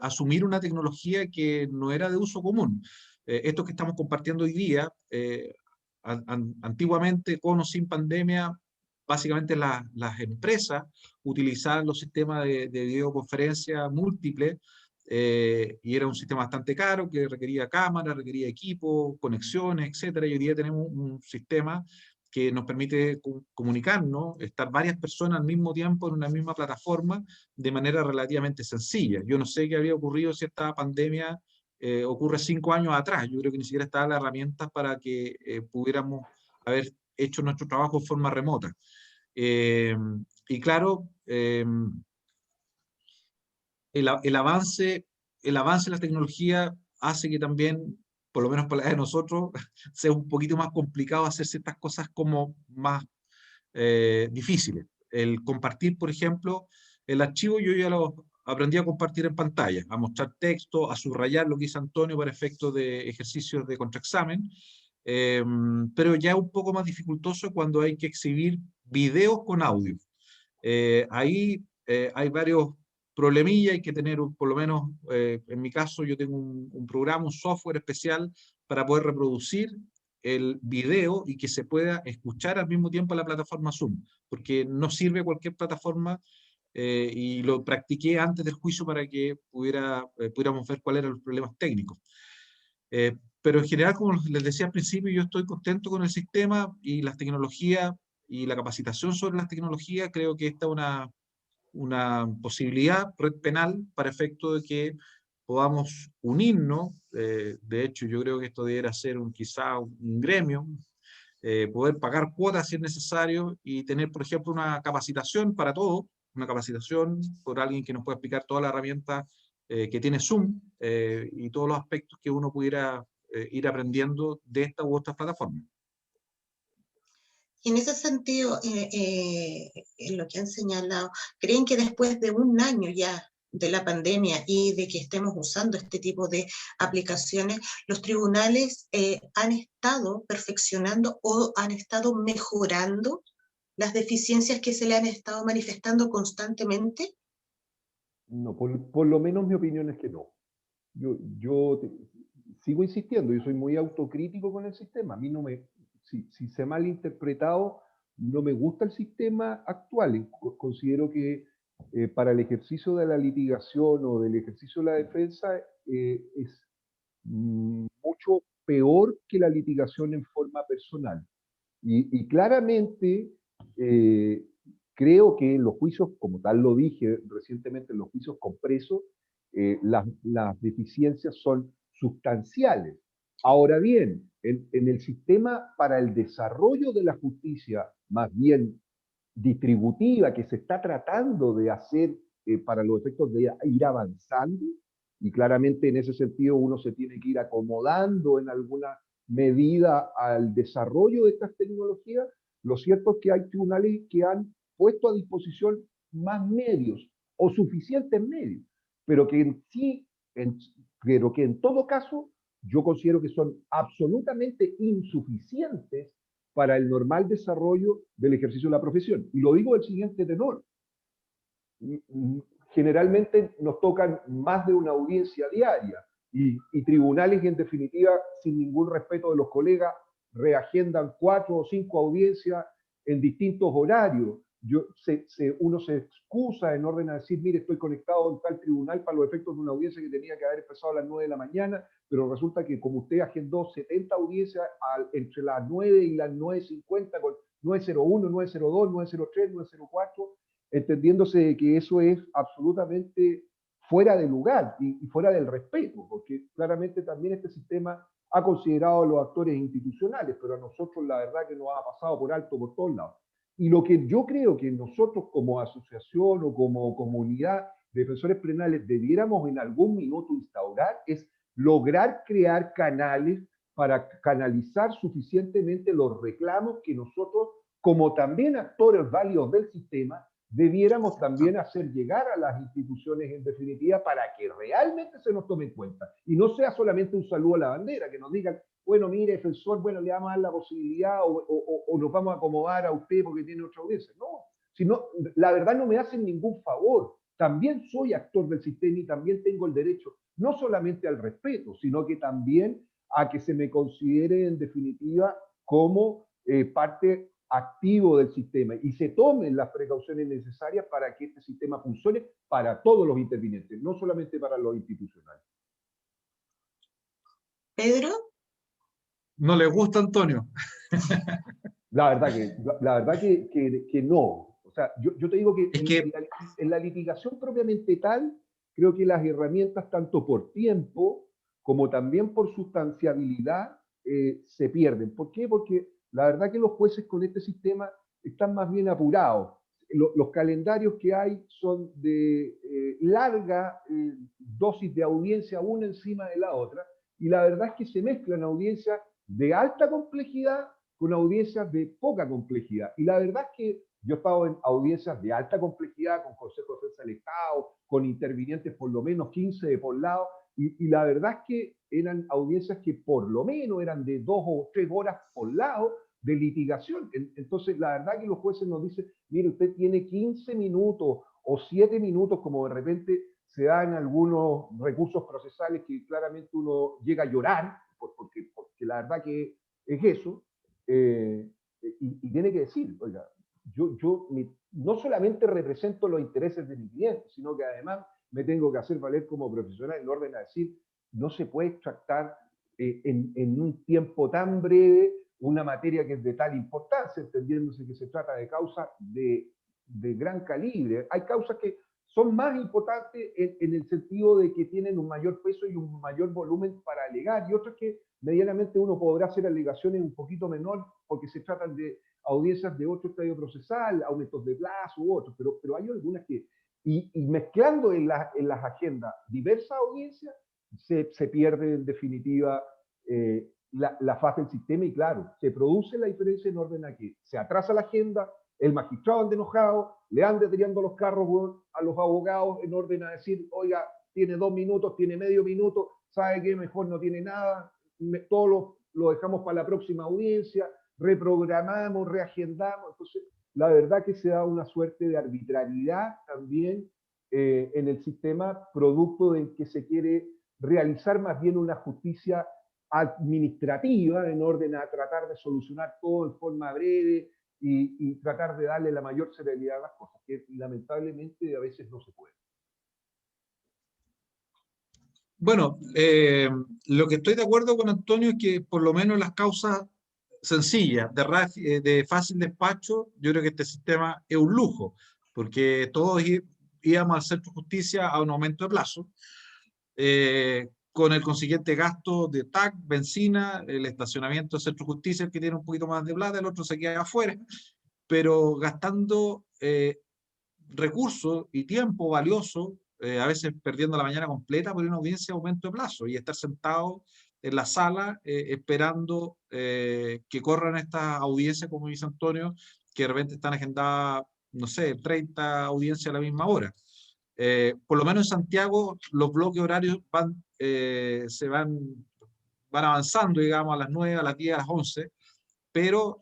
asumir una tecnología que no era de uso común. Esto que estamos compartiendo hoy día, antiguamente, con o sin pandemia, básicamente las empresas utilizaban los sistemas de videoconferencia múltiples, y era un sistema bastante caro que requería cámara, requería equipo, conexiones, etcétera. Y hoy día tenemos un sistema que nos permite comunicarnos, estar varias personas al mismo tiempo en una misma plataforma de manera relativamente sencilla. Yo no sé qué habría ocurrido si esta pandemia ocurre 5 años atrás. Yo creo que ni siquiera estaban las herramientas para que pudiéramos haber hecho nuestro trabajo de forma remota. Y claro, el avance de la tecnología hace que también, por lo menos para la de nosotros, sea un poquito más complicado hacer ciertas cosas como más difíciles. El compartir, por ejemplo, el archivo, yo ya aprendí a compartir en pantalla, a mostrar texto, a subrayar lo que dice Antonio para efectos de ejercicios de contraexamen, pero ya un poco más dificultoso cuando hay que exhibir videos con audio. Ahí hay varios problemillas, hay que tener, por lo menos en mi caso, yo tengo un programa, un software especial para poder reproducir el video y que se pueda escuchar al mismo tiempo en la plataforma Zoom, porque no sirve cualquier plataforma, y lo practiqué antes del juicio para que pudiéramos ver cuáles eran los problemas técnicos. Pero en general, como les decía al principio, yo estoy contento con el sistema y las tecnologías y la capacitación sobre las tecnologías. Creo que esta es una posibilidad, red penal, para efecto de que podamos unirnos. De hecho, yo creo que esto debería ser quizá un gremio, poder pagar cuotas si es necesario y tener, por ejemplo, una capacitación para todo, una capacitación por alguien que nos pueda explicar toda la herramienta que tiene Zoom, y todos los aspectos que uno pudiera ir aprendiendo de esta u otras plataformas. Y en ese sentido, en lo que han señalado, ¿creen que después de un año ya de la pandemia y de que estemos usando este tipo de aplicaciones, los tribunales han estado perfeccionando o han estado mejorando las deficiencias que se le han estado manifestando constantemente? No, por lo menos mi opinión es que no. Sigo insistiendo, yo soy muy autocrítico con el sistema. A mí no me, si se ha malinterpretado, no me gusta el sistema actual. Considero que para el ejercicio de la litigación o del ejercicio de la defensa es mucho peor que la litigación en forma personal. Y claramente creo que en los juicios, como tal lo dije recientemente, en los juicios con presos, las deficiencias son sustanciales. Ahora bien, en el sistema para el desarrollo de la justicia, más bien distributiva, que se está tratando de hacer para los efectos de ir avanzando, y claramente en ese sentido uno se tiene que ir acomodando en alguna medida al desarrollo de estas tecnologías, lo cierto es que hay tribunales que han puesto a disposición más medios o suficientes medios, pero que pero que en todo caso yo considero que son absolutamente insuficientes para el normal desarrollo del ejercicio de la profesión. Y lo digo del siguiente tenor. Generalmente nos tocan más de una audiencia diaria y tribunales que en definitiva, sin ningún respeto de los colegas, reagendan 4 o 5 audiencias en distintos horarios. Uno se excusa en orden a decir, mire, estoy conectado en tal tribunal para los efectos de una audiencia que tenía que haber empezado a las 9 de la mañana, pero resulta que como usted agendó 70 audiencias entre las 9 y las 9:50 con 901, 902, 903, 904, entendiéndose que eso es absolutamente fuera de lugar y fuera del respeto, porque claramente también este sistema ha considerado a los actores institucionales, pero a nosotros la verdad que nos ha pasado por alto por todos lados. Y lo que yo creo que nosotros como asociación o como comunidad de defensores penales debiéramos en algún minuto instaurar es lograr crear canales para canalizar suficientemente los reclamos que nosotros, como también actores válidos del sistema, debiéramos también hacer llegar a las instituciones en definitiva para que realmente se nos tome en cuenta y no sea solamente un saludo a la bandera, que nos digan, bueno, mire, defensor, bueno, le vamos a dar la posibilidad o nos vamos a acomodar a usted porque tiene otra audiencia. No, sino, la verdad no me hacen ningún favor. También soy actor del sistema y también tengo el derecho, no solamente al respeto, sino que también a que se me considere en definitiva como parte activo del sistema y se tomen las precauciones necesarias para que este sistema funcione para todos los intervinientes, no solamente para los institucionales. ¿Pedro? ¿No le gusta, Antonio? La verdad que no. O sea, yo te digo que, en la litigación propiamente tal, creo que las herramientas, tanto por tiempo como también por sustanciabilidad, se pierden. ¿Por qué? Porque la verdad que los jueces con este sistema están más bien apurados. Los calendarios que hay son de larga dosis de audiencia una encima de la otra, y la verdad es que se mezclan audiencias de alta complejidad con audiencias de poca complejidad. Y la verdad es que Yo he estado en audiencias de alta complejidad, con Consejo de Defensa del Estado, con intervinientes por lo menos 15 de por lado, y la verdad es que eran audiencias que por lo menos eran de 2 o 3 horas por lado de litigación. Entonces, la verdad que los jueces nos dicen, mire, usted tiene 15 minutos o 7 minutos, como de repente se dan algunos recursos procesales que claramente uno llega a llorar, porque la verdad que es eso, y tiene que decir, oiga, no solamente represento los intereses de mi cliente, sino que además me tengo que hacer valer como profesional en orden a decir, no se puede extractar en un tiempo tan breve una materia que es de tal importancia, entendiéndose que se trata de causas de gran calibre. Hay causas que son más importantes en el sentido de que tienen un mayor peso y un mayor volumen para alegar, y otras que medianamente uno podrá hacer alegaciones un poquito menor porque se tratan de audiencias de otro estadio procesal, aumentos de plazo u otros, pero hay algunas que, y mezclando en las agendas diversas audiencias, se pierde en definitiva la faz del sistema, y claro, se produce la diferencia en orden a que se atrasa la agenda, el magistrado anda enojado, le anda tirando los carros a los abogados en orden a decir, oiga, tiene 2 minutos, tiene medio minuto, sabe que mejor no tiene nada, todo lo dejamos para la próxima audiencia, reprogramamos, reagendamos. Entonces, la verdad que se da una suerte de arbitrariedad también en el sistema, producto de que se quiere realizar más bien una justicia administrativa en orden a tratar de solucionar todo en forma breve y tratar de darle la mayor celeridad a las cosas, que lamentablemente a veces no se puede. Bueno, lo que estoy de acuerdo con Antonio es que por lo menos las causas sencillas, de fácil despacho, yo creo que este sistema es un lujo, porque todos íbamos al Centro de Justicia a un aumento de plazo, con el consiguiente gasto de TAC, benzina, el estacionamiento del Centro de Justicia, el que tiene un poquito más de plata, el otro se queda afuera, pero gastando recursos y tiempo valioso, a veces perdiendo la mañana completa por una audiencia de aumento de plazo y estar sentado en la sala esperando que corran estas audiencias, como dice Antonio, que de repente están agendadas, no sé, 30 audiencias a la misma hora. Por lo menos en Santiago los bloques horarios van avanzando, digamos, a las 9, a las 10, a las 11, pero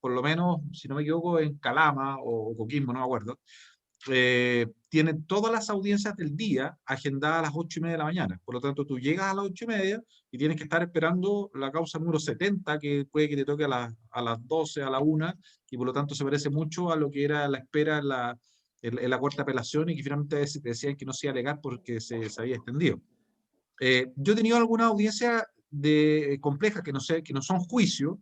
por lo menos, si no me equivoco, en Calama o Coquimbo, no me acuerdo, tienen todas las audiencias del día agendadas a las 8:30 de la mañana. Por lo tanto, tú llegas a las 8:30 y tienes que estar esperando la causa número 70, que puede que te toque a las 12, a la 1, y por lo tanto se parece mucho a lo que era la espera en la cuarta apelación, y que finalmente decían que no se iba a alegar porque se había extendido. Yo he tenido alguna audiencia complejas que no son juicios,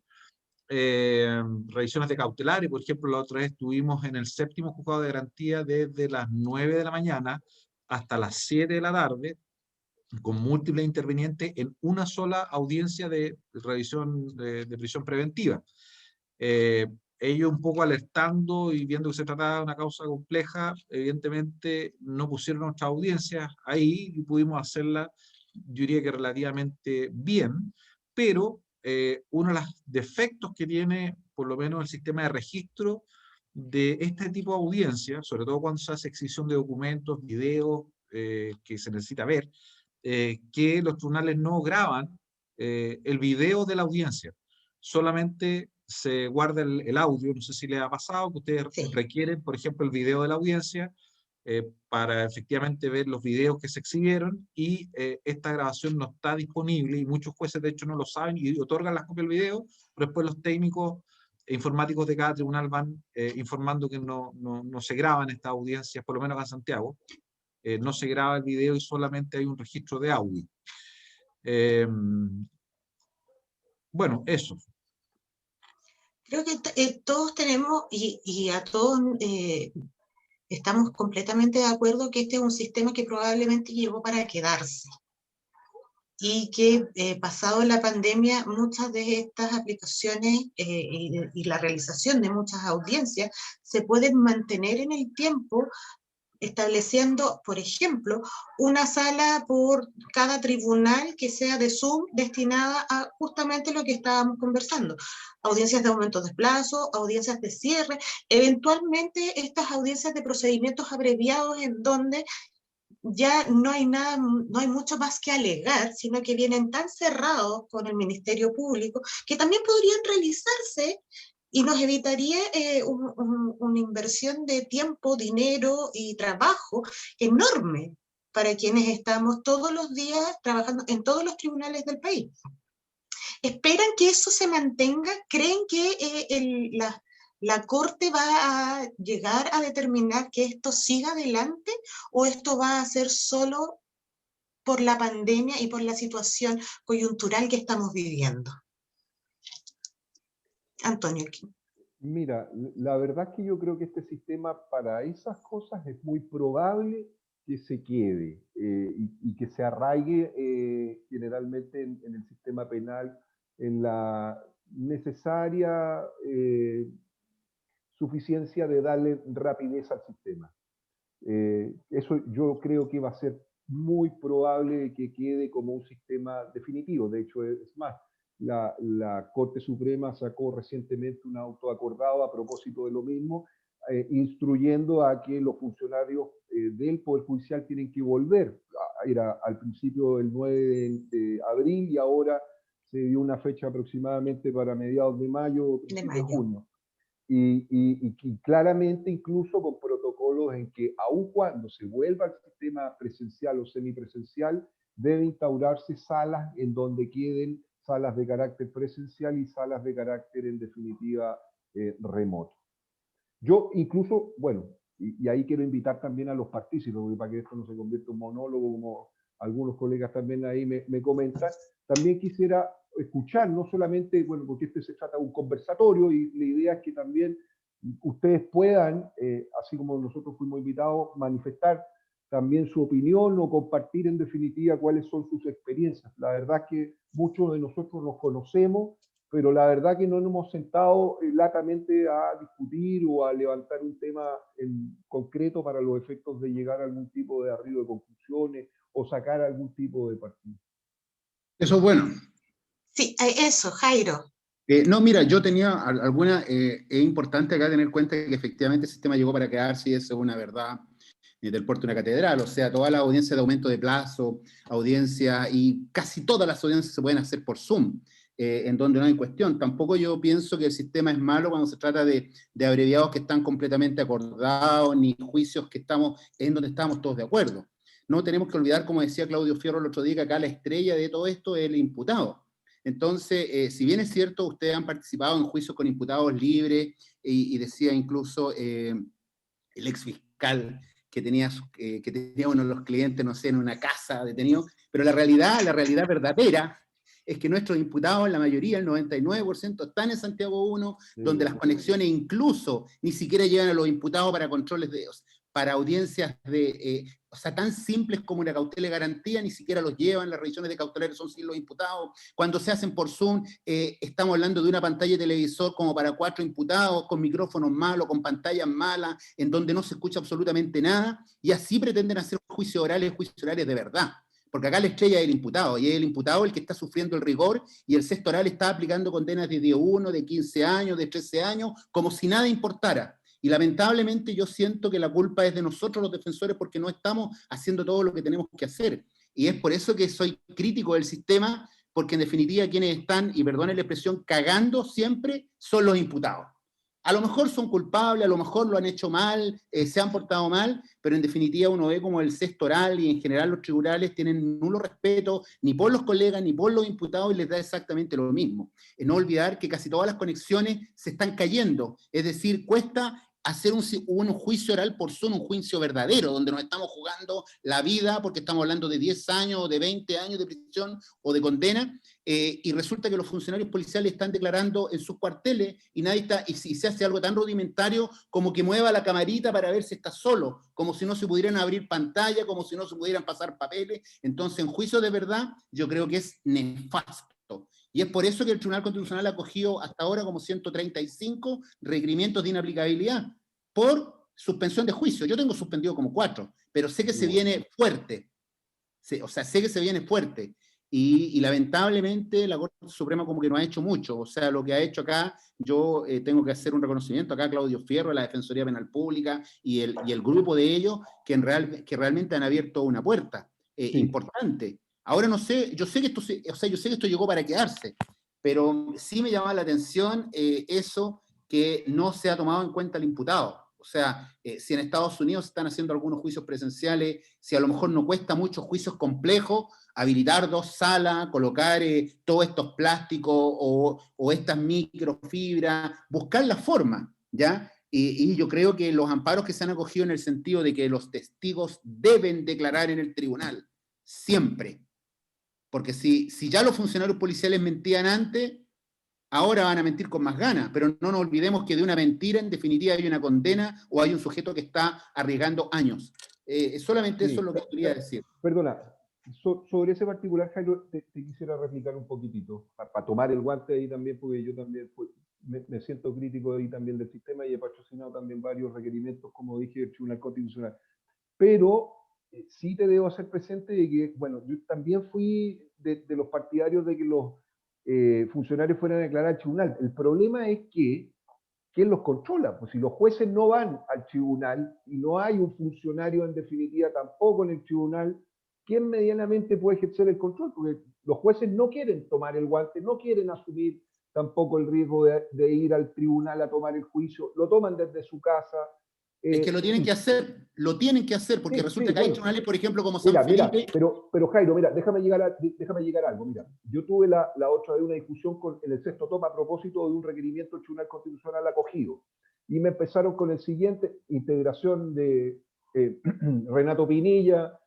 revisiones de cautelares. Por ejemplo, la otra vez estuvimos en el 7º juzgado de garantía desde las 9 de la mañana hasta las 7 de la tarde, con múltiples intervinientes en una sola audiencia de revisión de prisión preventiva. Ellos un poco alertando y viendo que se trataba de una causa compleja, evidentemente no pusieron nuestras audiencias ahí y pudimos hacerla, yo diría que relativamente bien, pero uno de los defectos que tiene por lo menos el sistema de registro de este tipo de audiencias, sobre todo cuando se hace exhibición de documentos, videos que se necesita ver, que los tribunales no graban el video de la audiencia, solamente se guarda el audio. No sé si les ha pasado que ustedes requieren, por ejemplo, el video de la audiencia para efectivamente ver los videos que se exhibieron, y esta grabación no está disponible, y muchos jueces de hecho no lo saben y otorgan las copias del video, pero después los técnicos informáticos de cada tribunal van informando que no se graban estas audiencias, por lo menos acá en Santiago. No se graba el video y solamente hay un registro de audio. Bueno, eso. Creo que todos tenemos, y a todos estamos completamente de acuerdo que este es un sistema que probablemente llegó para quedarse. Y que pasado la pandemia, muchas de estas aplicaciones y la realización de muchas audiencias se pueden mantener en el tiempo estableciendo, por ejemplo, una sala por cada tribunal que sea de Zoom destinada a justamente lo que estábamos conversando, audiencias de aumento de plazo, audiencias de cierre, eventualmente estas audiencias de procedimientos abreviados en donde ya no hay nada, no hay mucho más que alegar, sino que vienen tan cerrados con el Ministerio Público que también podrían realizarse y nos evitaría una inversión de tiempo, dinero y trabajo enorme para quienes estamos todos los días trabajando en todos los tribunales del país. ¿Esperan que eso se mantenga? ¿Creen que la Corte va a llegar a determinar que esto siga adelante o esto va a ser solo por la pandemia y por la situación coyuntural que estamos viviendo? Antonio. Mira, la verdad es que yo creo que este sistema para esas cosas es muy probable que se quede y que se arraigue generalmente en el sistema penal en la necesaria suficiencia de darle rapidez al sistema. Eso yo creo que va a ser muy probable que quede como un sistema definitivo. De hecho, es más, la Corte Suprema sacó recientemente un auto acordado a propósito de lo mismo, instruyendo a que los funcionarios del Poder Judicial tienen que volver. Era al principio el 9 de abril y ahora se dio una fecha aproximadamente para mediados de mayo, de junio. Y claramente incluso con protocolos en que aun cuando se vuelva al sistema presencial o semipresencial, debe instaurarse salas en donde queden salas de carácter presencial y salas de carácter en definitiva remoto. Yo incluso, bueno, y ahí quiero invitar también a los partícipes, para que esto no se convierta en un monólogo, como algunos colegas también ahí me comentan, también quisiera escuchar, no solamente, bueno, porque este se trata de un conversatorio y la idea es que también ustedes puedan, así como nosotros fuimos invitados, manifestar también su opinión o compartir en definitiva cuáles son sus experiencias. La verdad es que muchos de nosotros nos conocemos, pero la verdad que no nos hemos sentado latamente a discutir o a levantar un tema en concreto para los efectos de llegar a algún tipo de arribo de conclusiones o sacar algún tipo de partido. Eso es bueno. Sí, eso, Jairo. No, mira, yo tenía alguna, es importante acá tener en cuenta que efectivamente el sistema llegó para quedarse y eso es una verdad del porte de una catedral, o sea, toda la audiencia de aumento de plazo, audiencia y casi todas las audiencias se pueden hacer por Zoom, en donde no hay cuestión. Tampoco yo pienso que el sistema es malo cuando se trata de abreviados que están completamente acordados, ni juicios que estamos en donde estamos todos de acuerdo. No tenemos que olvidar, como decía Claudio Fierro el otro día, que acá la estrella de todo esto es el imputado. Entonces, si bien es cierto, ustedes han participado en juicios con imputados libres, y decía incluso el ex fiscal que tenía uno de los clientes, no sé, en una casa detenido, pero la realidad verdadera es que nuestros imputados, la mayoría, el 99%, están en Santiago 1, donde las conexiones incluso ni siquiera llegan a los imputados para controles para audiencias o sea, tan simples como una cautela de garantía, ni siquiera los llevan, las revisiones de cautelares son sin los imputados. Cuando se hacen por Zoom, estamos hablando de una pantalla de televisor como para 4 imputados, con micrófonos malos, con pantallas malas, en donde no se escucha absolutamente nada, y así pretenden hacer juicios orales de verdad. Porque acá la estrella es el imputado, y es el imputado el que está sufriendo el rigor, y el sexto oral está aplicando condenas de 1, de 15 años, de 13 años, como si nada importara. Y lamentablemente yo siento que la culpa es de nosotros los defensores porque no estamos haciendo todo lo que tenemos que hacer. Y es por eso que soy crítico del sistema, porque en definitiva quienes están, y perdonen la expresión, cagando siempre son los imputados. A lo mejor son culpables, a lo mejor lo han hecho mal, se han portado mal, pero en definitiva uno ve como el sexto oral y en general los tribunales tienen nulo respeto ni por los colegas ni por los imputados y les da exactamente lo mismo. No olvidar que casi todas las conexiones se están cayendo, es decir, cuesta hacer un juicio oral por Zoom, un juicio verdadero, donde nos estamos jugando la vida, porque estamos hablando de 10 años o de 20 años de prisión o de condena, y resulta que los funcionarios policiales están declarando en sus cuarteles, y nadie está, y si se hace algo tan rudimentario como que mueva la camarita para ver si está solo, como si no se pudieran abrir pantalla, como si no se pudieran pasar papeles. Entonces, en juicio de verdad, yo creo que es nefasto. Y es por eso que el Tribunal Constitucional ha acogido hasta ahora como 135 requerimientos de inaplicabilidad por suspensión de juicio. Yo tengo suspendido como 4, pero sé que se viene fuerte. O sea, sé que se viene fuerte. Y lamentablemente la Corte Suprema como que no ha hecho mucho. O sea, lo que ha hecho acá, yo tengo que hacer un reconocimiento acá a Claudio Fierro, a la Defensoría Penal Pública y el grupo de ellos que realmente han abierto una puerta importante. Ahora no sé, yo sé que esto llegó para quedarse, pero sí me llama la atención eso que no se ha tomado en cuenta el imputado. O sea, si en Estados Unidos están haciendo algunos juicios presenciales, si a lo mejor no cuesta muchos juicios complejos, habilitar 2 salas, colocar todos estos plásticos o estas microfibras, buscar la forma, ¿ya? Y yo creo que los amparos que se han acogido en el sentido de que los testigos deben declarar en el tribunal, siempre. Porque si ya los funcionarios policiales mentían antes, ahora van a mentir con más ganas, pero no nos olvidemos que de una mentira, en definitiva, hay una condena o hay un sujeto que está arriesgando años. Solamente eso es lo que quería decir. Perdona, sobre ese particular, Jairo, te quisiera replicar un poquitito, para tomar el guante ahí también, porque yo también me siento crítico ahí también del sistema y he patrocinado también varios requerimientos, como dije, del Tribunal Constitucional. Pero sí te debo hacer presente de que, bueno, yo también fui de los partidarios de que los funcionarios fueran a declarar al tribunal. El problema es que ¿quién los controla? Pues si los jueces no van al tribunal y no hay un funcionario en definitiva tampoco en el tribunal, ¿quién medianamente puede ejercer el control? Porque los jueces no quieren tomar el guante, no quieren asumir tampoco el riesgo de ir al tribunal a tomar el juicio, lo toman desde su casa. Es que lo tienen que hacer, porque resulta que hay tribunales, por ejemplo, como San Felipe. Pero Jairo, mira, déjame llegar a algo. Mira, yo tuve la otra vez una discusión en el sexto toma a propósito de un requerimiento del Tribunal Constitucional acogido. Y me empezaron con el siguiente, integración de Renato Pinilla,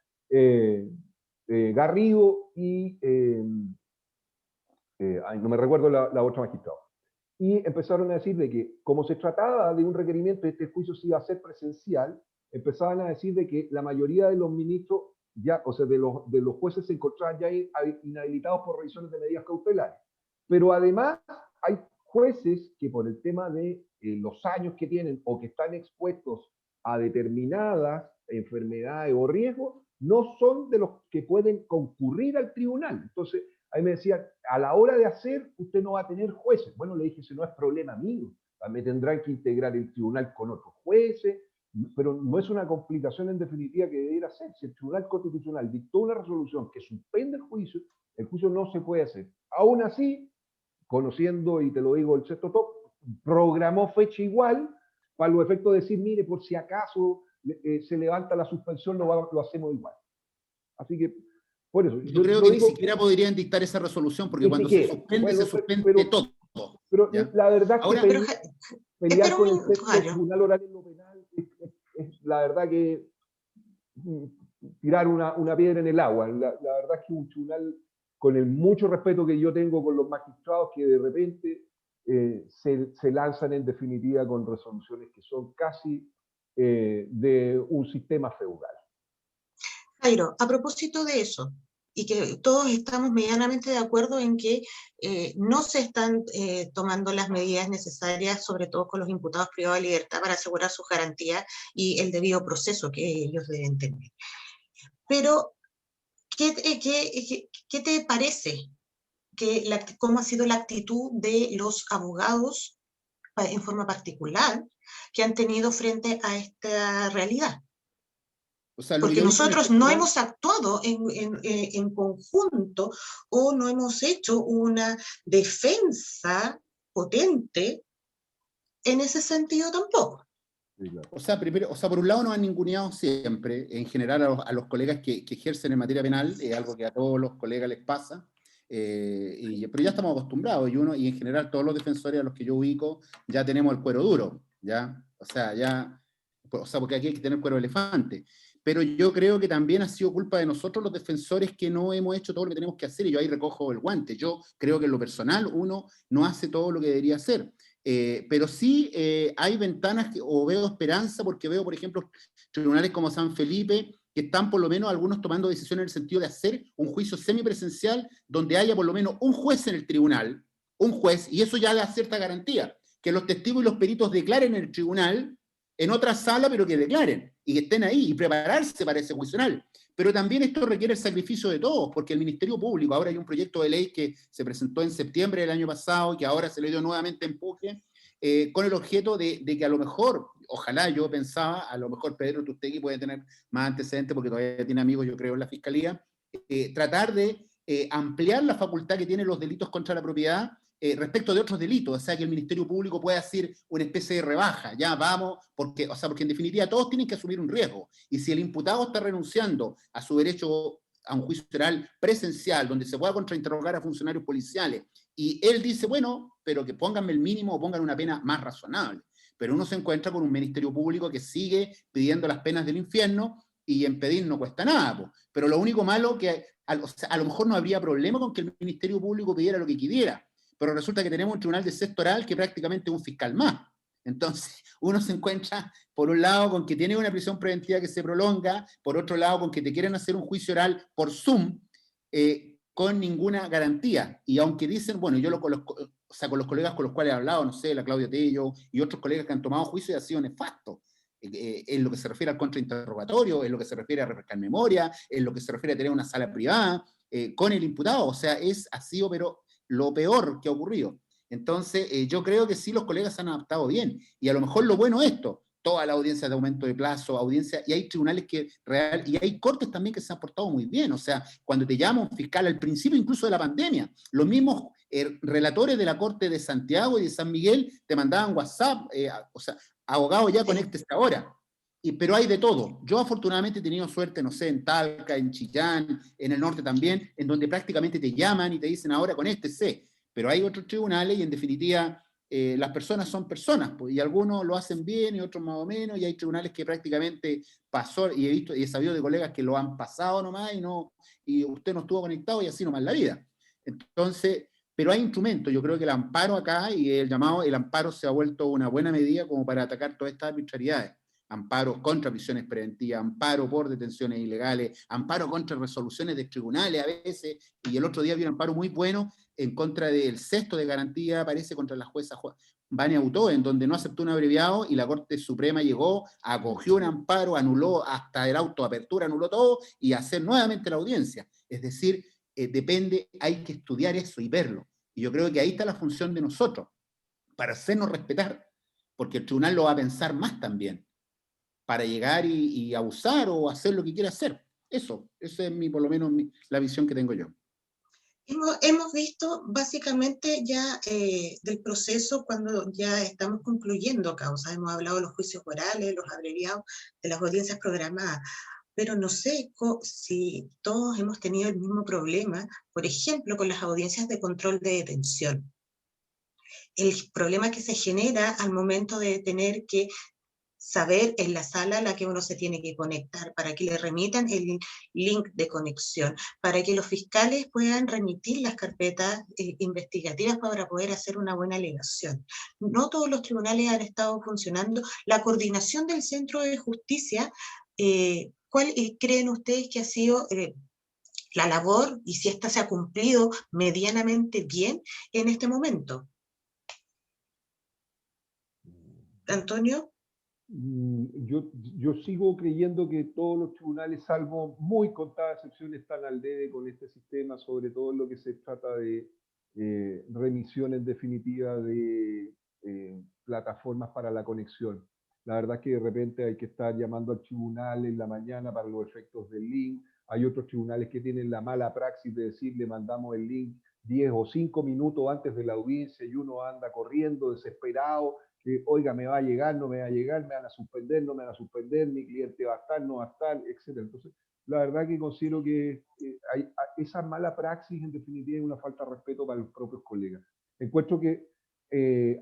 Garrido y no me recuerdo la otra magistrada. Y empezaron a decir de que, como se trataba de un requerimiento, este juicio se iba a hacer presencial, empezaban a decir de que la mayoría de los ministros, ya, o sea, de los jueces se encontraban ya inhabilitados por revisiones de medidas cautelares. Pero además hay jueces que por el tema de los años que tienen o que están expuestos a determinadas enfermedades o riesgos, no son de los que pueden concurrir al tribunal. Entonces, ahí me decían, a la hora de hacer, usted no va a tener jueces. Bueno, le dije, ese no es problema mío. Me tendrán que integrar el tribunal con otros jueces, pero no es una complicación en definitiva que debiera hacer. Si el Tribunal Constitucional dictó una resolución que suspende el juicio no se puede hacer. Aún así, conociendo, y te lo digo, el sexto top, programó fecha igual para los efectos de decir, mire, por si acaso se levanta la suspensión, lo hacemos igual. Así que, por eso. Yo creo que ni siquiera podrían dictar esa resolución, porque cuando se suspende todo. Pero la verdad es que pelear con el texto del Tribunal Oral en lo penal es la verdad que tirar una piedra en el agua. La verdad es que un tribunal, con el mucho respeto que yo tengo con los magistrados, que de repente se lanzan en definitiva con resoluciones que son casi de un sistema feudal. Jairo, a propósito de eso, y que todos estamos medianamente de acuerdo en que no se están tomando las medidas necesarias, sobre todo con los imputados privados de libertad, para asegurar sus garantías y el debido proceso que ellos deben tener. Pero, ¿qué te parece? ¿Cómo ha sido la actitud de los abogados, en forma particular, que han tenido frente a esta realidad? O sea, porque nosotros no hemos actuado en conjunto o no hemos hecho una defensa potente en ese sentido tampoco. O sea, por un lado nos han ninguneado siempre, en general a los colegas que ejercen en materia penal, es algo que a todos los colegas les pasa, pero ya estamos acostumbrados, y en general todos los defensores a los que yo ubico ya tenemos el cuero duro, ¿ya? O sea, porque aquí hay que tener cuero de elefante. Pero yo creo que también ha sido culpa de nosotros los defensores que no hemos hecho todo lo que tenemos que hacer, y yo ahí recojo el guante. Yo creo que en lo personal uno no hace todo lo que debería hacer. Pero sí hay ventanas o veo esperanza, porque veo, por ejemplo, tribunales como San Felipe, que están por lo menos algunos tomando decisiones en el sentido de hacer un juicio semipresencial donde haya por lo menos un juez en el tribunal, un juez, y eso ya da cierta garantía, que los testigos y los peritos declaren en el tribunal, en otra sala, pero que declaren y que estén ahí y prepararse para ese juicio oral. Pero también esto requiere el sacrificio de todos, porque el Ministerio Público, ahora hay un proyecto de ley que se presentó en septiembre del año pasado y que ahora se le dio nuevamente empuje, con el objeto de que a lo mejor, ojalá, yo pensaba, a lo mejor Pedro Tustegui puede tener más antecedentes porque todavía tiene amigos, yo creo, en la Fiscalía, tratar de ampliar la facultad que tienen los delitos contra la propiedad respecto de otros delitos, o sea, que el Ministerio Público pueda hacer una especie de rebaja, ya vamos, porque en definitiva todos tienen que asumir un riesgo, y si el imputado está renunciando a su derecho a un juicio oral presencial, donde se pueda contrainterrogar a funcionarios policiales, y él dice, bueno, pero que pónganme el mínimo o pongan una pena más razonable, pero uno se encuentra con un Ministerio Público que sigue pidiendo las penas del infierno, y en pedir no cuesta nada, po. Pero lo único malo que a lo mejor no habría problema con que el Ministerio Público pidiera lo que quisiera, pero resulta que tenemos un tribunal de sexto oral que prácticamente es un fiscal más. Entonces, uno se encuentra, por un lado, con que tiene una prisión preventiva que se prolonga, por otro lado, con que te quieren hacer un juicio oral por Zoom, con ninguna garantía. Y aunque dicen, bueno, yo con los colegas con los cuales he hablado, no sé, la Claudia Tello y otros colegas que han tomado juicio, ha sido nefasto. En lo que se refiere al contrainterrogatorio, en lo que se refiere a refrescar memoria, en lo que se refiere a tener una sala privada con el imputado. O sea, ha sido, pero lo peor que ha ocurrido. Entonces, yo creo que sí los colegas se han adaptado bien. Y a lo mejor lo bueno es esto, toda la audiencia de aumento de plazo, audiencia, y hay tribunales y hay cortes también que se han portado muy bien. O sea, cuando te llama un fiscal al principio incluso de la pandemia, los mismos relatores de la Corte de Santiago y de San Miguel te mandaban WhatsApp, abogado, ya conéctese ahora. Pero hay de todo. Yo afortunadamente he tenido suerte, no sé, en Talca, en Chillán, en el norte también, en donde prácticamente te llaman y te dicen ahora conéctese. Pero hay otros tribunales y en definitiva las personas son personas, pues, y algunos lo hacen bien y otros más o menos, y hay tribunales que prácticamente pasó, y he sabido de colegas que lo han pasado nomás y usted no estuvo conectado y así nomás la vida. Entonces, pero hay instrumentos. Yo creo que el amparo acá y el amparo se ha vuelto una buena medida como para atacar todas estas arbitrariedades. Amparo contra prisiones preventivas, amparo por detenciones ilegales, amparo contra resoluciones de tribunales a veces, y el otro día había un amparo muy bueno en contra del sexto de garantía, parece, contra la jueza Vania Butó, en donde no aceptó un abreviado y la Corte Suprema llegó, acogió un amparo, anuló hasta el auto de apertura, anuló todo, y hacer nuevamente la audiencia. Es decir, depende, hay que estudiar eso y verlo. Y yo creo que ahí está la función de nosotros, para hacernos respetar, porque el tribunal lo va a pensar más también, para llegar y abusar o hacer lo que quiera hacer. Esa es por lo menos la visión que tengo yo. Hemos visto básicamente ya del proceso cuando ya estamos concluyendo causa. Hemos hablado de los juicios orales, los abreviados, de las audiencias programadas, pero no sé si todos hemos tenido el mismo problema, por ejemplo, con las audiencias de control de detención. El problema que se genera al momento de tener que saber en la sala a la que uno se tiene que conectar, para que le remitan el link de conexión, para que los fiscales puedan remitir las carpetas investigativas para poder hacer una buena alegación. No todos los tribunales han estado funcionando. La coordinación del Centro de Justicia, ¿cuál creen ustedes que ha sido la labor y si esta se ha cumplido medianamente bien en este momento? Antonio. Yo sigo creyendo que todos los tribunales, salvo muy contadas excepciones, están al debe con este sistema, sobre todo en lo que se trata de remisiones definitivas de plataformas para la conexión. La verdad es que de repente hay que estar llamando al tribunal en la mañana para los efectos del link. Hay otros tribunales que tienen la mala praxis de decir, le mandamos el link 10 o 5 minutos antes de la audiencia y uno anda corriendo desesperado. Oiga, me va a llegar, no me va a llegar, me van a suspender, no me van a suspender, mi cliente va a estar, no va a estar, etc. Entonces, la verdad que considero que esa mala praxis, en definitiva, es una falta de respeto para los propios colegas. Encuentro que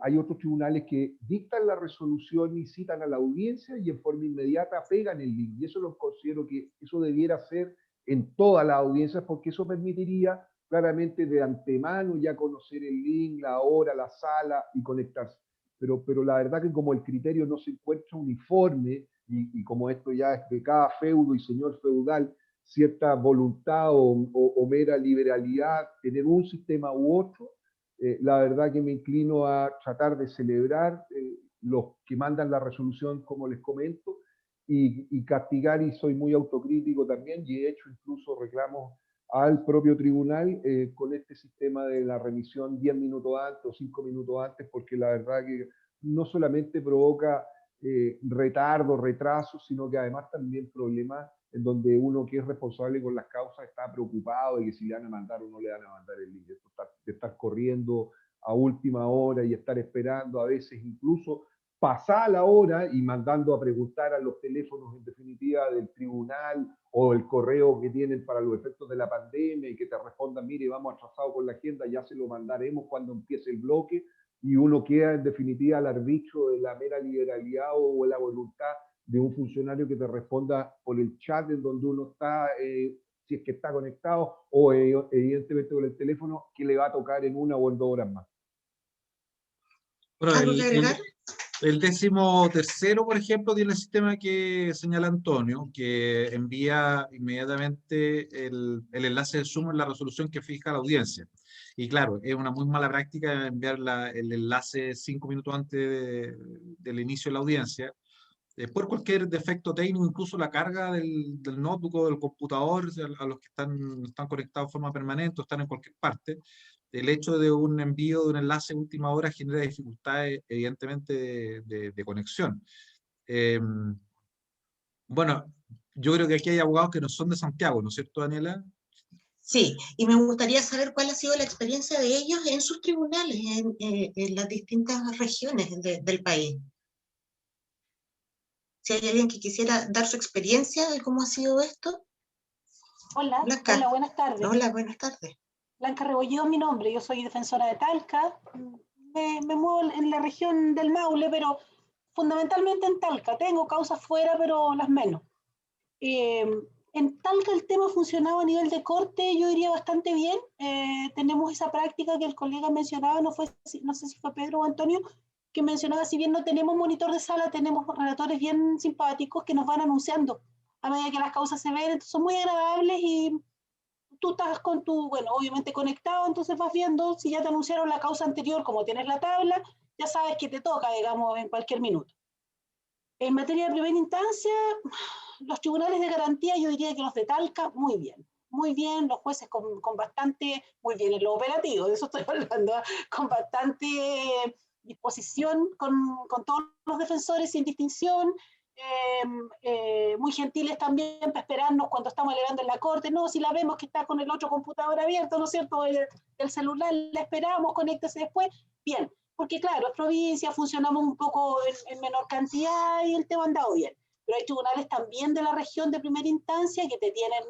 hay otros tribunales que dictan la resolución y citan a la audiencia y en forma inmediata pegan el link. Y eso lo considero que eso debiera ser en todas las audiencias, porque eso permitiría claramente de antemano ya conocer el link, la hora, la sala y conectarse. Pero la verdad que como el criterio no se encuentra uniforme y como esto ya es de cada feudo y señor feudal, cierta voluntad o mera liberalidad, tener un sistema u otro, la verdad que me inclino a tratar de celebrar los que mandan la resolución, como les comento, y castigar, y soy muy autocrítico también, y he hecho incluso reclamos al propio tribunal con este sistema de la remisión 10 minutos antes o 5 minutos antes, porque la verdad que no solamente provoca retardo, retraso, sino que además también problemas en donde uno que es responsable con las causas está preocupado de que si le van a mandar o no le van a mandar el link. De estar corriendo a última hora y estar esperando, a veces incluso pasada la hora y mandando a preguntar a los teléfonos en definitiva del tribunal o el correo que tienen para los efectos de la pandemia y que te respondan, mire, vamos atrasados con la agenda, ya se lo mandaremos cuando empiece el bloque, y uno queda en definitiva al arbitrio de la mera liberalidad o la voluntad de un funcionario que te responda por el chat en donde uno está, si es que está conectado, o evidentemente con el teléfono, que le va a tocar en 1 o en 2 horas más. Bueno, ¿Algo que agregar? el 13º, por ejemplo, tiene el sistema que señala Antonio, que envía inmediatamente el enlace de Zoom en la resolución que fija la audiencia. Y claro, es una muy mala práctica enviar el enlace 5 minutos antes del inicio de la audiencia, por cualquier defecto técnico, incluso la carga del notebook o del computador, a los que están conectados de forma permanente o están en cualquier parte. El hecho de un envío de un enlace a última hora genera dificultades, evidentemente, de conexión. Bueno, yo creo que aquí hay abogados que no son de Santiago, ¿no es cierto, Daniela? Sí, y me gustaría saber cuál ha sido la experiencia de ellos en sus tribunales, en las distintas regiones del país. Si hay alguien que quisiera dar su experiencia de cómo ha sido esto. Hola, Blanca. hola, buenas tardes. Hola, buenas tardes. Blanca Rebolledo es mi nombre, yo soy defensora de Talca. Me muevo en la región del Maule, pero fundamentalmente en Talca. Tengo causas fuera, pero las menos. En Talca el tema funcionaba a nivel de corte, yo diría bastante bien. Tenemos esa práctica que el colega mencionaba, no sé si fue Pedro o Antonio, que mencionaba, si bien no tenemos monitor de sala, tenemos relatores bien simpáticos que nos van anunciando a medida que las causas se ven, entonces son muy agradables y tú estás con bueno, obviamente conectado, entonces vas viendo si ya te anunciaron la causa anterior, como tienes la tabla, ya sabes que te toca, digamos, en cualquier minuto. En materia de primera instancia, los tribunales de garantía, yo diría que los de Talca, muy bien, los jueces con bastante, muy bien en lo operativo, de eso estoy hablando, con bastante disposición con todos los defensores sin distinción, muy gentiles también para esperarnos cuando estamos alegando en la corte, no, si la vemos que está con el otro computador abierto, ¿no es cierto?, el celular, la esperamos, conéctese después, bien, porque claro, es provincia, funcionamos un poco en menor cantidad y el tema ha andado bien, pero hay tribunales también de la región de primera instancia que te tienen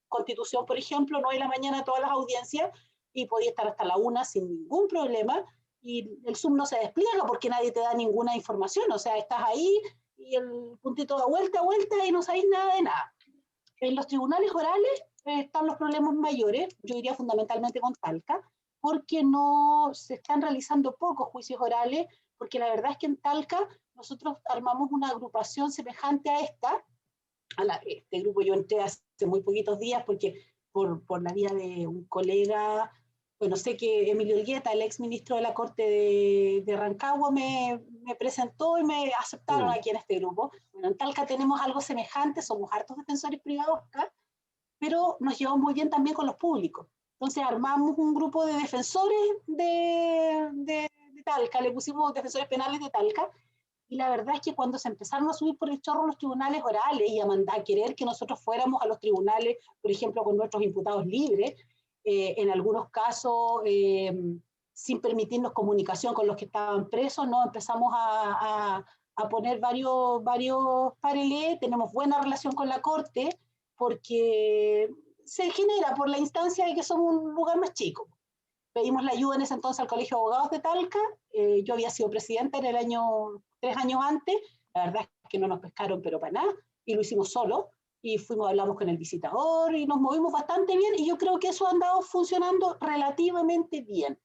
Constitución, por ejemplo, 9 de la mañana todas las audiencias y podía estar hasta la 1 sin ningún problema, y el Zoom no se despliega porque nadie te da ninguna información, o sea, estás ahí y el puntito da vuelta y no sabéis nada de nada. En los tribunales orales están los problemas mayores, yo diría fundamentalmente con Talca, porque no se están realizando pocos juicios orales, porque la verdad es que en Talca nosotros armamos una agrupación semejante a esta, este grupo yo entré hace muy poquitos días porque por la vía de un colega. Bueno, sé que Emilio Elgueta, el ex ministro de la Corte de Rancagua, me presentó y me aceptaron aquí en este grupo. Bueno, en Talca tenemos algo semejante, somos hartos defensores privados acá, pero nos llevamos muy bien también con los públicos. Entonces armamos un grupo de defensores de Talca, le pusimos defensores penales de Talca, y la verdad es que cuando se empezaron a subir por el chorro los tribunales orales y a querer que nosotros fuéramos a los tribunales, por ejemplo, con nuestros imputados libres, en algunos casos sin permitirnos comunicación con los que estaban presos, ¿no? Empezamos a poner varios parelés, tenemos buena relación con la Corte, porque se genera por la instancia de que somos un lugar más chico. Pedimos la ayuda en ese entonces al Colegio de Abogados de Talca, yo había sido presidenta en el año, 3 años antes, la verdad es que no nos pescaron pero para nada, y lo hicimos solo, y hablamos con el visitador y nos movimos bastante bien y yo creo que eso ha andado funcionando relativamente bien.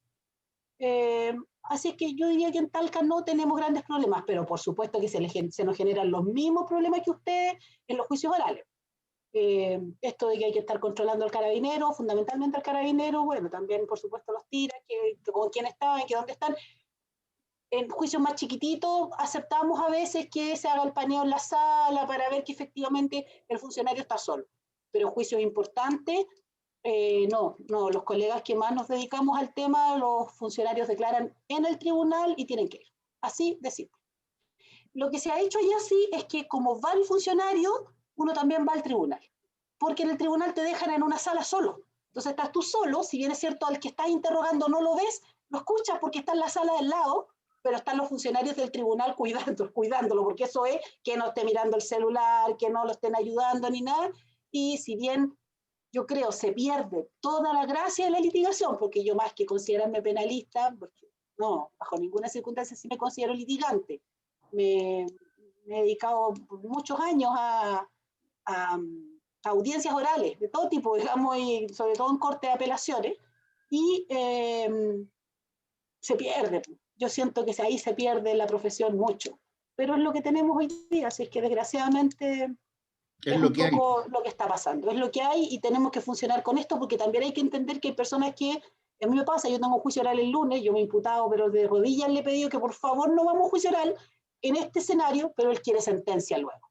Así que yo diría que en Talca no tenemos grandes problemas, pero por supuesto que se nos generan los mismos problemas que ustedes en los juicios orales. Esto de que hay que estar controlando al carabinero, fundamentalmente al carabinero, bueno, también por supuesto los tiras, que con quién están, que dónde están. En juicios más chiquititos aceptamos a veces que se haga el paneo en la sala para ver que efectivamente el funcionario está solo. Pero en juicios importantes, no, los colegas que más nos dedicamos al tema, los funcionarios declaran en el tribunal y tienen que ir. Así de simple. Lo que se ha hecho ya sí es que como va el funcionario, uno también va al tribunal. Porque en el tribunal te dejan en una sala solo. Entonces estás tú solo, si bien es cierto al que estás interrogando no lo ves, lo escuchas porque está en la sala del lado, pero están los funcionarios del tribunal cuidándolo, porque eso es que no esté mirando el celular, que no lo estén ayudando ni nada. Y si bien yo creo se pierde toda la gracia de la litigación, porque yo más que considerarme penalista, porque no, bajo ninguna circunstancia sí me considero litigante. Me he dedicado muchos años a audiencias orales de todo tipo, digamos, y sobre todo en corte de apelaciones, y se pierde. Yo siento que ahí se pierde la profesión mucho, pero es lo que tenemos hoy día, así es que desgraciadamente es lo un que hay. poco lo que está pasando, es lo que hay y tenemos que funcionar con esto porque también hay que entender que hay personas que, a mí me pasa, yo tengo juicio oral el lunes, yo me he imputado, pero de rodillas le he pedido que por favor no vamos a juicio oral en este escenario, pero él quiere sentencia luego.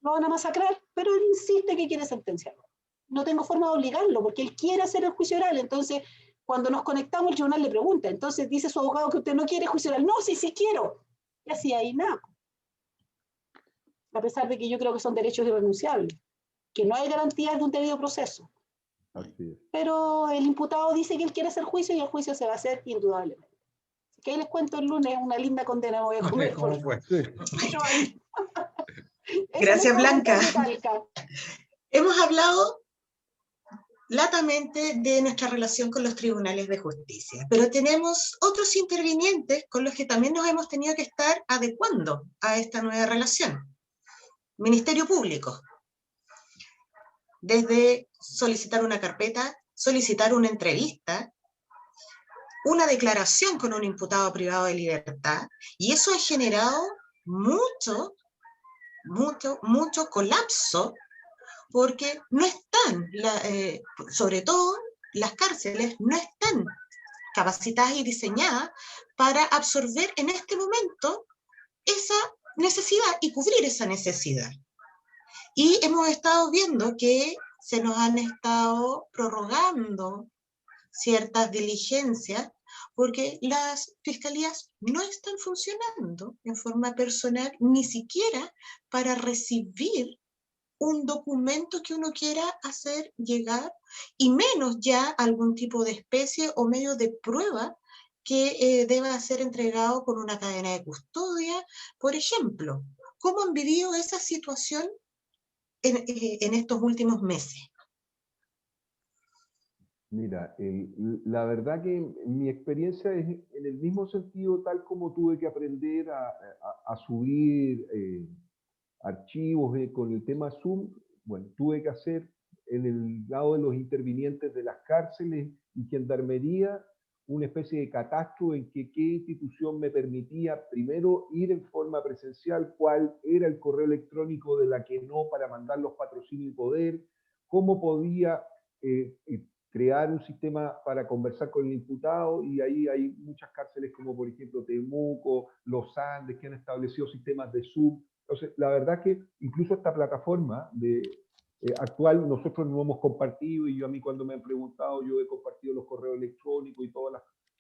Lo van a masacrar, pero él insiste que quiere sentencia luego. No tengo forma de obligarlo porque él quiere hacer el juicio oral, entonces cuando nos conectamos el tribunal le pregunta, entonces dice su abogado que usted no quiere juicio oral, no, sí quiero, y así ahí nada. A pesar de que yo creo que son derechos irrenunciables, que no hay garantías de un debido proceso. Así es. Pero el imputado dice que él quiere hacer juicio y el juicio se va a hacer indudablemente. Así que ahí les cuento el lunes una linda condena, me voy a comer. ¿Cómo fue? Gracias, Blanca. Hemos hablado latamente de nuestra relación con los tribunales de justicia, pero tenemos otros intervinientes con los que también nos hemos tenido que estar adecuando a esta nueva relación. Ministerio Público. Desde solicitar una carpeta, solicitar una entrevista, una declaración con un imputado privado de libertad, y eso ha generado mucho colapso, porque no están, sobre todo las cárceles, no están capacitadas y diseñadas para absorber en este momento esa necesidad y cubrir esa necesidad. Y hemos estado viendo que se nos han estado prorrogando ciertas diligencias porque las fiscalías no están funcionando en forma personal, ni siquiera para recibir un documento que uno quiera hacer llegar, y menos ya algún tipo de especie o medio de prueba que deba ser entregado con una cadena de custodia, por ejemplo. ¿Cómo han vivido esa situación en estos últimos meses? Mira, la verdad que mi experiencia es en el mismo sentido, tal como tuve que aprender a subir archivos con el tema Zoom. Bueno, tuve que hacer en el lado de los intervinientes de las cárceles y gendarmería una especie de catastro en que qué institución me permitía primero ir en forma presencial, cuál era el correo electrónico de la que no para mandar los patrocinios y poder, cómo podía crear un sistema para conversar con el imputado, y ahí hay muchas cárceles como por ejemplo Temuco, Los Andes, que han establecido sistemas de Zoom. Entonces, la verdad que incluso esta plataforma actual nosotros no hemos compartido, y yo a mí cuando me han preguntado, yo he compartido los correos electrónicos y todos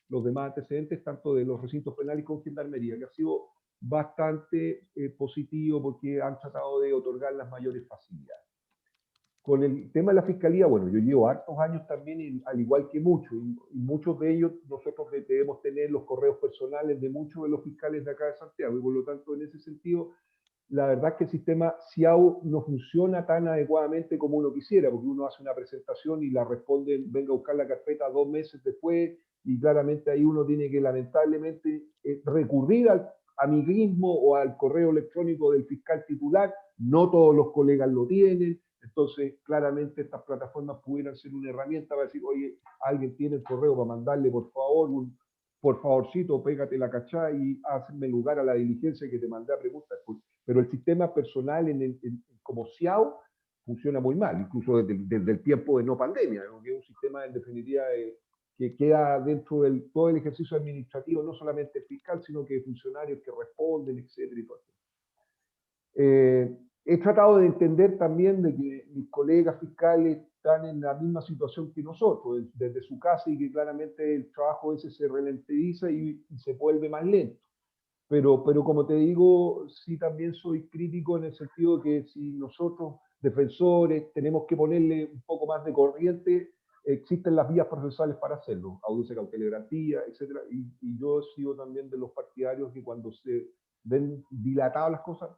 los demás antecedentes, tanto de los recintos penales con gendarmería, que ha sido bastante positivo porque han tratado de otorgar las mayores facilidades. Con el tema de la fiscalía, bueno, yo llevo hartos años también, al igual que muchos, y muchos de ellos nosotros debemos tener los correos personales de muchos de los fiscales de acá de Santiago, y por lo tanto, en ese sentido, la verdad es que el sistema SIAO no funciona tan adecuadamente como uno quisiera, porque uno hace una presentación y la responden, venga a buscar la carpeta 2 meses después, y claramente ahí uno tiene que lamentablemente recurrir al amiguismo o al correo electrónico del fiscal titular. No todos los colegas lo tienen, entonces claramente estas plataformas pudieran ser una herramienta para decir, oye, alguien tiene el correo para mandarle por favor por favorcito, pégate la cachá y hazme lugar a la diligencia que te mandé a preguntar. Pero el sistema personal como SIAO funciona muy mal, incluso desde el tiempo de no pandemia, que es un sistema en definitiva que queda dentro de todo el ejercicio administrativo, no solamente fiscal, sino que de funcionarios que responden, etcétera. Y todo. He tratado de entender también de que mis colegas fiscales están en la misma situación que nosotros, desde su casa, y que claramente el trabajo ese se ralentiza y se vuelve más lento. Pero como te digo, sí también soy crítico en el sentido de que si nosotros, defensores, tenemos que ponerle un poco más de corriente, existen las vías procesales para hacerlo, audiencia cautelar y garantía, etcétera. Y yo he sido también de los partidarios que cuando se ven dilatadas las cosas,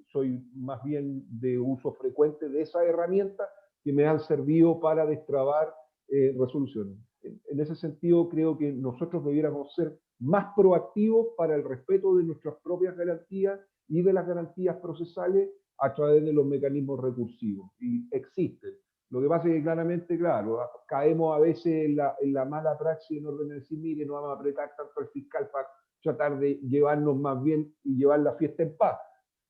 soy más bien de uso frecuente de esa herramienta que me han servido para destrabar resoluciones. En ese sentido, creo que nosotros debiéramos ser más proactivos para el respeto de nuestras propias garantías y de las garantías procesales a través de los mecanismos recursivos. Y existen. Lo que pasa es que claramente, claro, caemos a veces en la mala praxis en orden de decir, mire, no vamos a apretar tanto al fiscal para tratar de llevarnos más bien y llevar la fiesta en paz.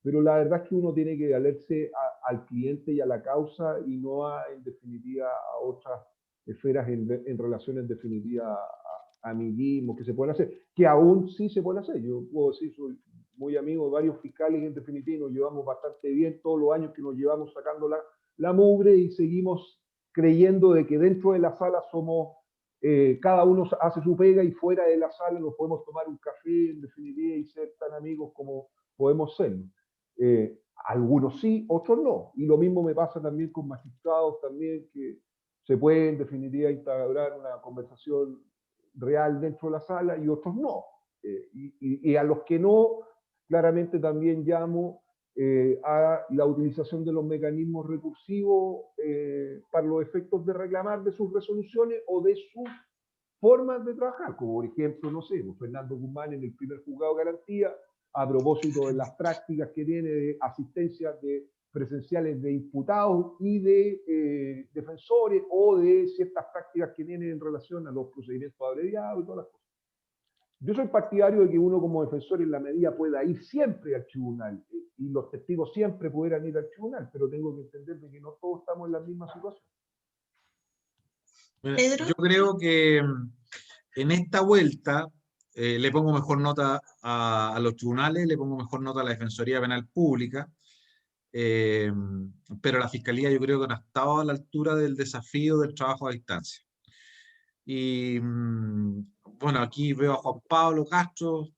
Pero la verdad es que uno tiene que valerse al cliente y a la causa y no en definitiva a otras esferas en relación en definitiva a amiguismo que se pueden hacer, que aún sí se pueden hacer. Yo puedo decir, soy muy amigo de varios fiscales y en definitiva nos llevamos bastante bien todos los años que nos llevamos sacando la mugre y seguimos creyendo de que dentro de la sala somos, cada uno hace su pega y fuera de la sala nos podemos tomar un café en definitiva y ser tan amigos como podemos serlo. Algunos sí, otros no. Y lo mismo me pasa también con magistrados también, que se puede en definitiva instaurar una conversación real dentro de la sala y otros no. Y a los que no, claramente también llamo a la utilización de los mecanismos recursivos para los efectos de reclamar de sus resoluciones o de sus formas de trabajar, como por ejemplo, no sé, Fernando Guzmán en el primer juzgado de garantía, a propósito de las prácticas que tiene de asistencia de presenciales de imputados y de defensores o de ciertas prácticas que tienen en relación a los procedimientos abreviados y todas las cosas. Yo soy partidario de que uno como defensor en la medida pueda ir siempre al tribunal y los testigos siempre pudieran ir al tribunal, pero tengo que entender de que no todos estamos en la misma situación. ¿Pedro? Yo creo que en esta vuelta le pongo mejor nota a los tribunales, le pongo mejor nota a la Defensoría Penal Pública, pero la Fiscalía yo creo que no ha estado a la altura del desafío del trabajo a distancia. Y bueno, aquí veo a Juan Pablo Castro,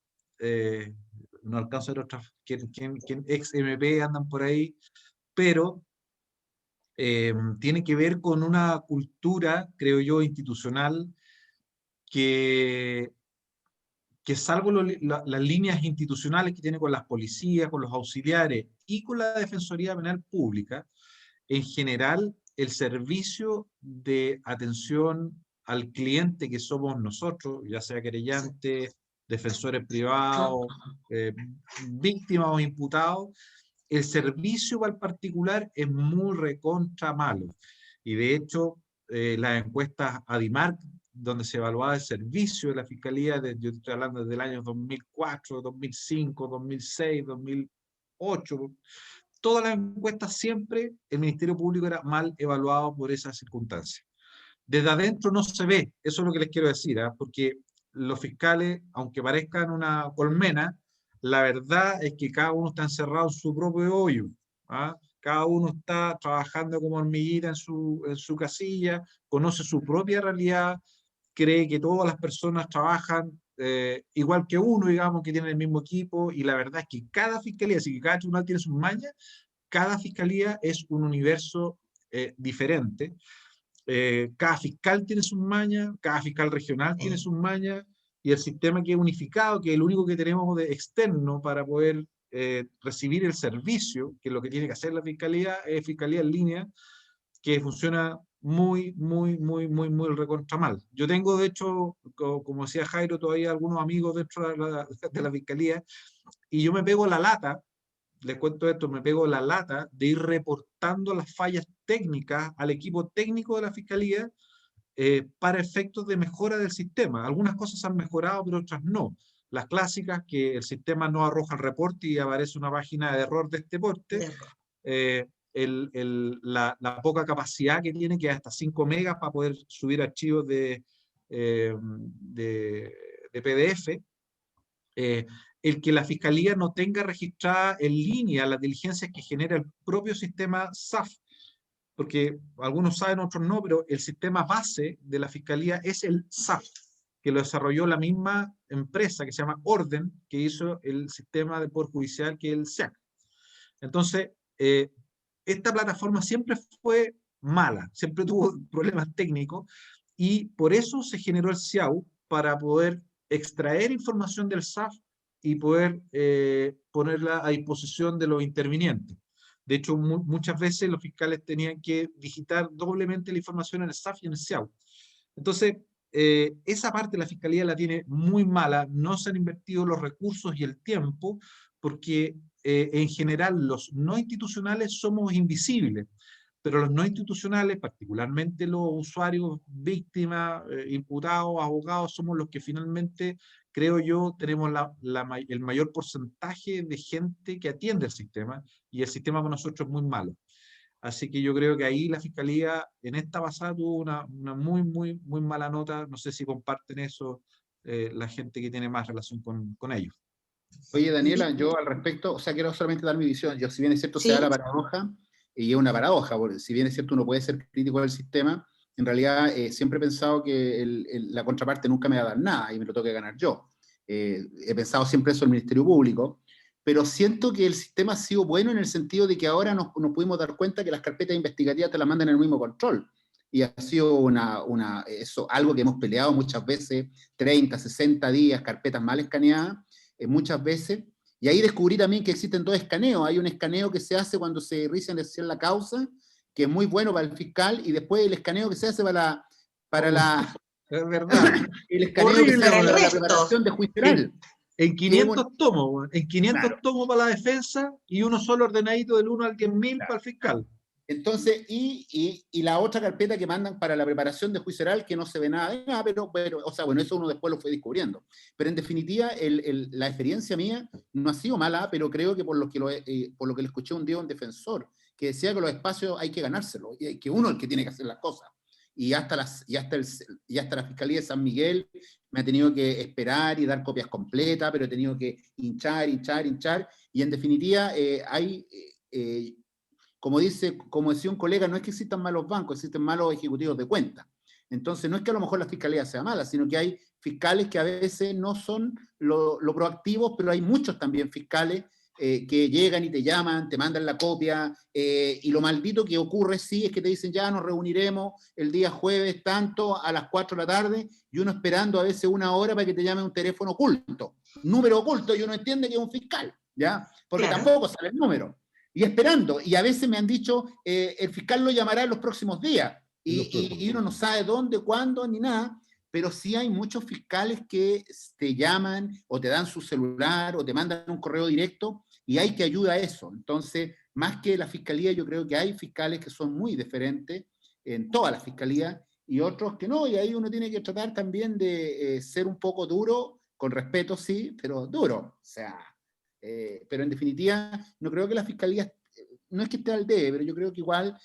no alcanzo a ver otras, quien ex MP andan por ahí, pero tiene que ver con una cultura, creo yo, institucional, que salvo las líneas institucionales que tiene con las policías, con los auxiliares y con la Defensoría Penal Pública, en general el servicio de atención al cliente que somos nosotros, ya sea querellantes, defensores privados, víctimas o imputados, el servicio para el particular es muy recontra malo. Y de hecho, las encuestas ADIMARC, donde se evaluaba el servicio de la Fiscalía, yo estoy hablando desde el año 2004, 2005, 2006, 2008, todas las encuestas siempre el Ministerio Público era mal evaluado por esas circunstancias. Desde adentro no se ve, eso es lo que les quiero decir, porque los fiscales, aunque parezcan una colmena, la verdad es que cada uno está encerrado en su propio hoyo. Cada uno está trabajando como hormiguita en su casilla, conoce su propia realidad, cree que todas las personas trabajan igual que uno, digamos, que tienen el mismo equipo, y la verdad es que cada fiscalía, así que cada tribunal tiene sus mañas, cada fiscalía es un universo diferente. Cada fiscal tiene sus mañas, cada fiscal regional tiene sus mañas, y el sistema que es unificado, que es el único que tenemos de externo para poder recibir el servicio, que es lo que tiene que hacer la fiscalía, es fiscalía en línea, que funciona muy recontra mal. Yo tengo, de hecho, como decía Jairo, todavía algunos amigos dentro de la fiscalía, y yo me pego la lata, les cuento esto, me pego la lata de ir reportando las fallas técnicas al equipo técnico de la fiscalía para efectos de mejora del sistema. Algunas cosas han mejorado, pero otras no. Las clásicas, que el sistema no arroja el reporte y aparece una página de error de este porte, la poca capacidad que tiene, que es hasta 5 megas para poder subir archivos de de PDF, el que la Fiscalía no tenga registrada en línea las diligencias que genera el propio sistema SAF, porque algunos saben, otros no, pero el sistema base de la Fiscalía es el SAF, que lo desarrolló la misma empresa que se llama Orden, que hizo el sistema de Poder Judicial, que es el SEAC. Entonces, esta plataforma siempre fue mala, siempre tuvo problemas técnicos, y por eso se generó el SIAU, para poder extraer información del SAF y poder ponerla a disposición de los intervinientes. De hecho, muchas veces los fiscales tenían que digitar doblemente la información en el SAF y en el SIAU. Entonces, esa parte la Fiscalía la tiene muy mala, no se han invertido los recursos y el tiempo, porque en general los no institucionales somos invisibles, pero los no institucionales, particularmente los usuarios, víctimas, imputados, abogados, somos los que finalmente, creo yo, tenemos el mayor porcentaje de gente que atiende el sistema, y el sistema para nosotros es muy malo. Así que yo creo que ahí la Fiscalía en esta pasada tuvo una muy mala nota. No sé si comparten eso la gente que tiene más relación con ellos. Oye, Daniela, yo al respecto, o sea, quiero solamente dar mi visión. Yo, si bien es cierto, Sí. se da la paradoja, y es una paradoja, porque si bien es cierto uno puede ser crítico del sistema, en realidad siempre he pensado que la contraparte nunca me va a dar nada y me lo tengo que ganar yo. He pensado siempre eso en el Ministerio Público, pero siento que el sistema ha sido bueno en el sentido de que ahora nos pudimos dar cuenta que las carpetas investigativas te las mandan en el mismo control. Y ha sido eso, algo que hemos peleado muchas veces, 30, 60 días, carpetas mal escaneadas, muchas veces. Y ahí descubrí también que existen dos escaneos. Hay un escaneo que se hace cuando se inicia la causa, que es muy bueno para el fiscal, y después el escaneo que se hace para la es verdad. el escaneo que se hace para la preparación de juicio oral. En 500 tomos, en 500 claro. tomos para la defensa, y uno solo ordenadito del 1 al 10.000 claro. para el fiscal. Entonces, y la otra carpeta que mandan para la preparación de juicio oral, que no se ve nada de nada, pero o sea, bueno, eso uno después lo fue descubriendo. Pero en definitiva, la experiencia mía no ha sido mala, pero creo que por lo que le escuché un día a un defensor, que decía que los espacios hay que ganárselos, y que uno es el que tiene que hacer las cosas. Y hasta la Fiscalía de San Miguel me ha tenido que esperar y dar copias completas, pero he tenido que hinchar, y en definitiva como decía un colega, no es que existan malos bancos, existen malos ejecutivos de cuenta. Entonces no es que a lo mejor la Fiscalía sea mala, sino que hay fiscales que a veces no son lo proactivos, pero hay muchos también fiscales que llegan y te llaman, te mandan la copia, y lo maldito que ocurre sí es que te dicen ya nos reuniremos el día jueves tanto a las 4 de la tarde, y uno esperando a veces 1 hora para que te llame un teléfono oculto, número oculto, y uno entiende que es un fiscal, ¿ya? Porque claro. Tampoco sale el número, y esperando, y a veces me han dicho el fiscal lo llamará en los próximos días, y uno no sabe dónde, cuándo, ni nada. Pero sí hay muchos fiscales que te llaman o te dan su celular o te mandan un correo directo, y hay que ayuda a eso. Entonces, más que la Fiscalía, yo creo que hay fiscales que son muy diferentes en todas las fiscalías y otros que no, y ahí uno tiene que tratar también de ser un poco duro, con respeto sí, pero duro. O sea, pero en definitiva, no creo que la Fiscalía, no es que esté al debe, pero yo creo que igual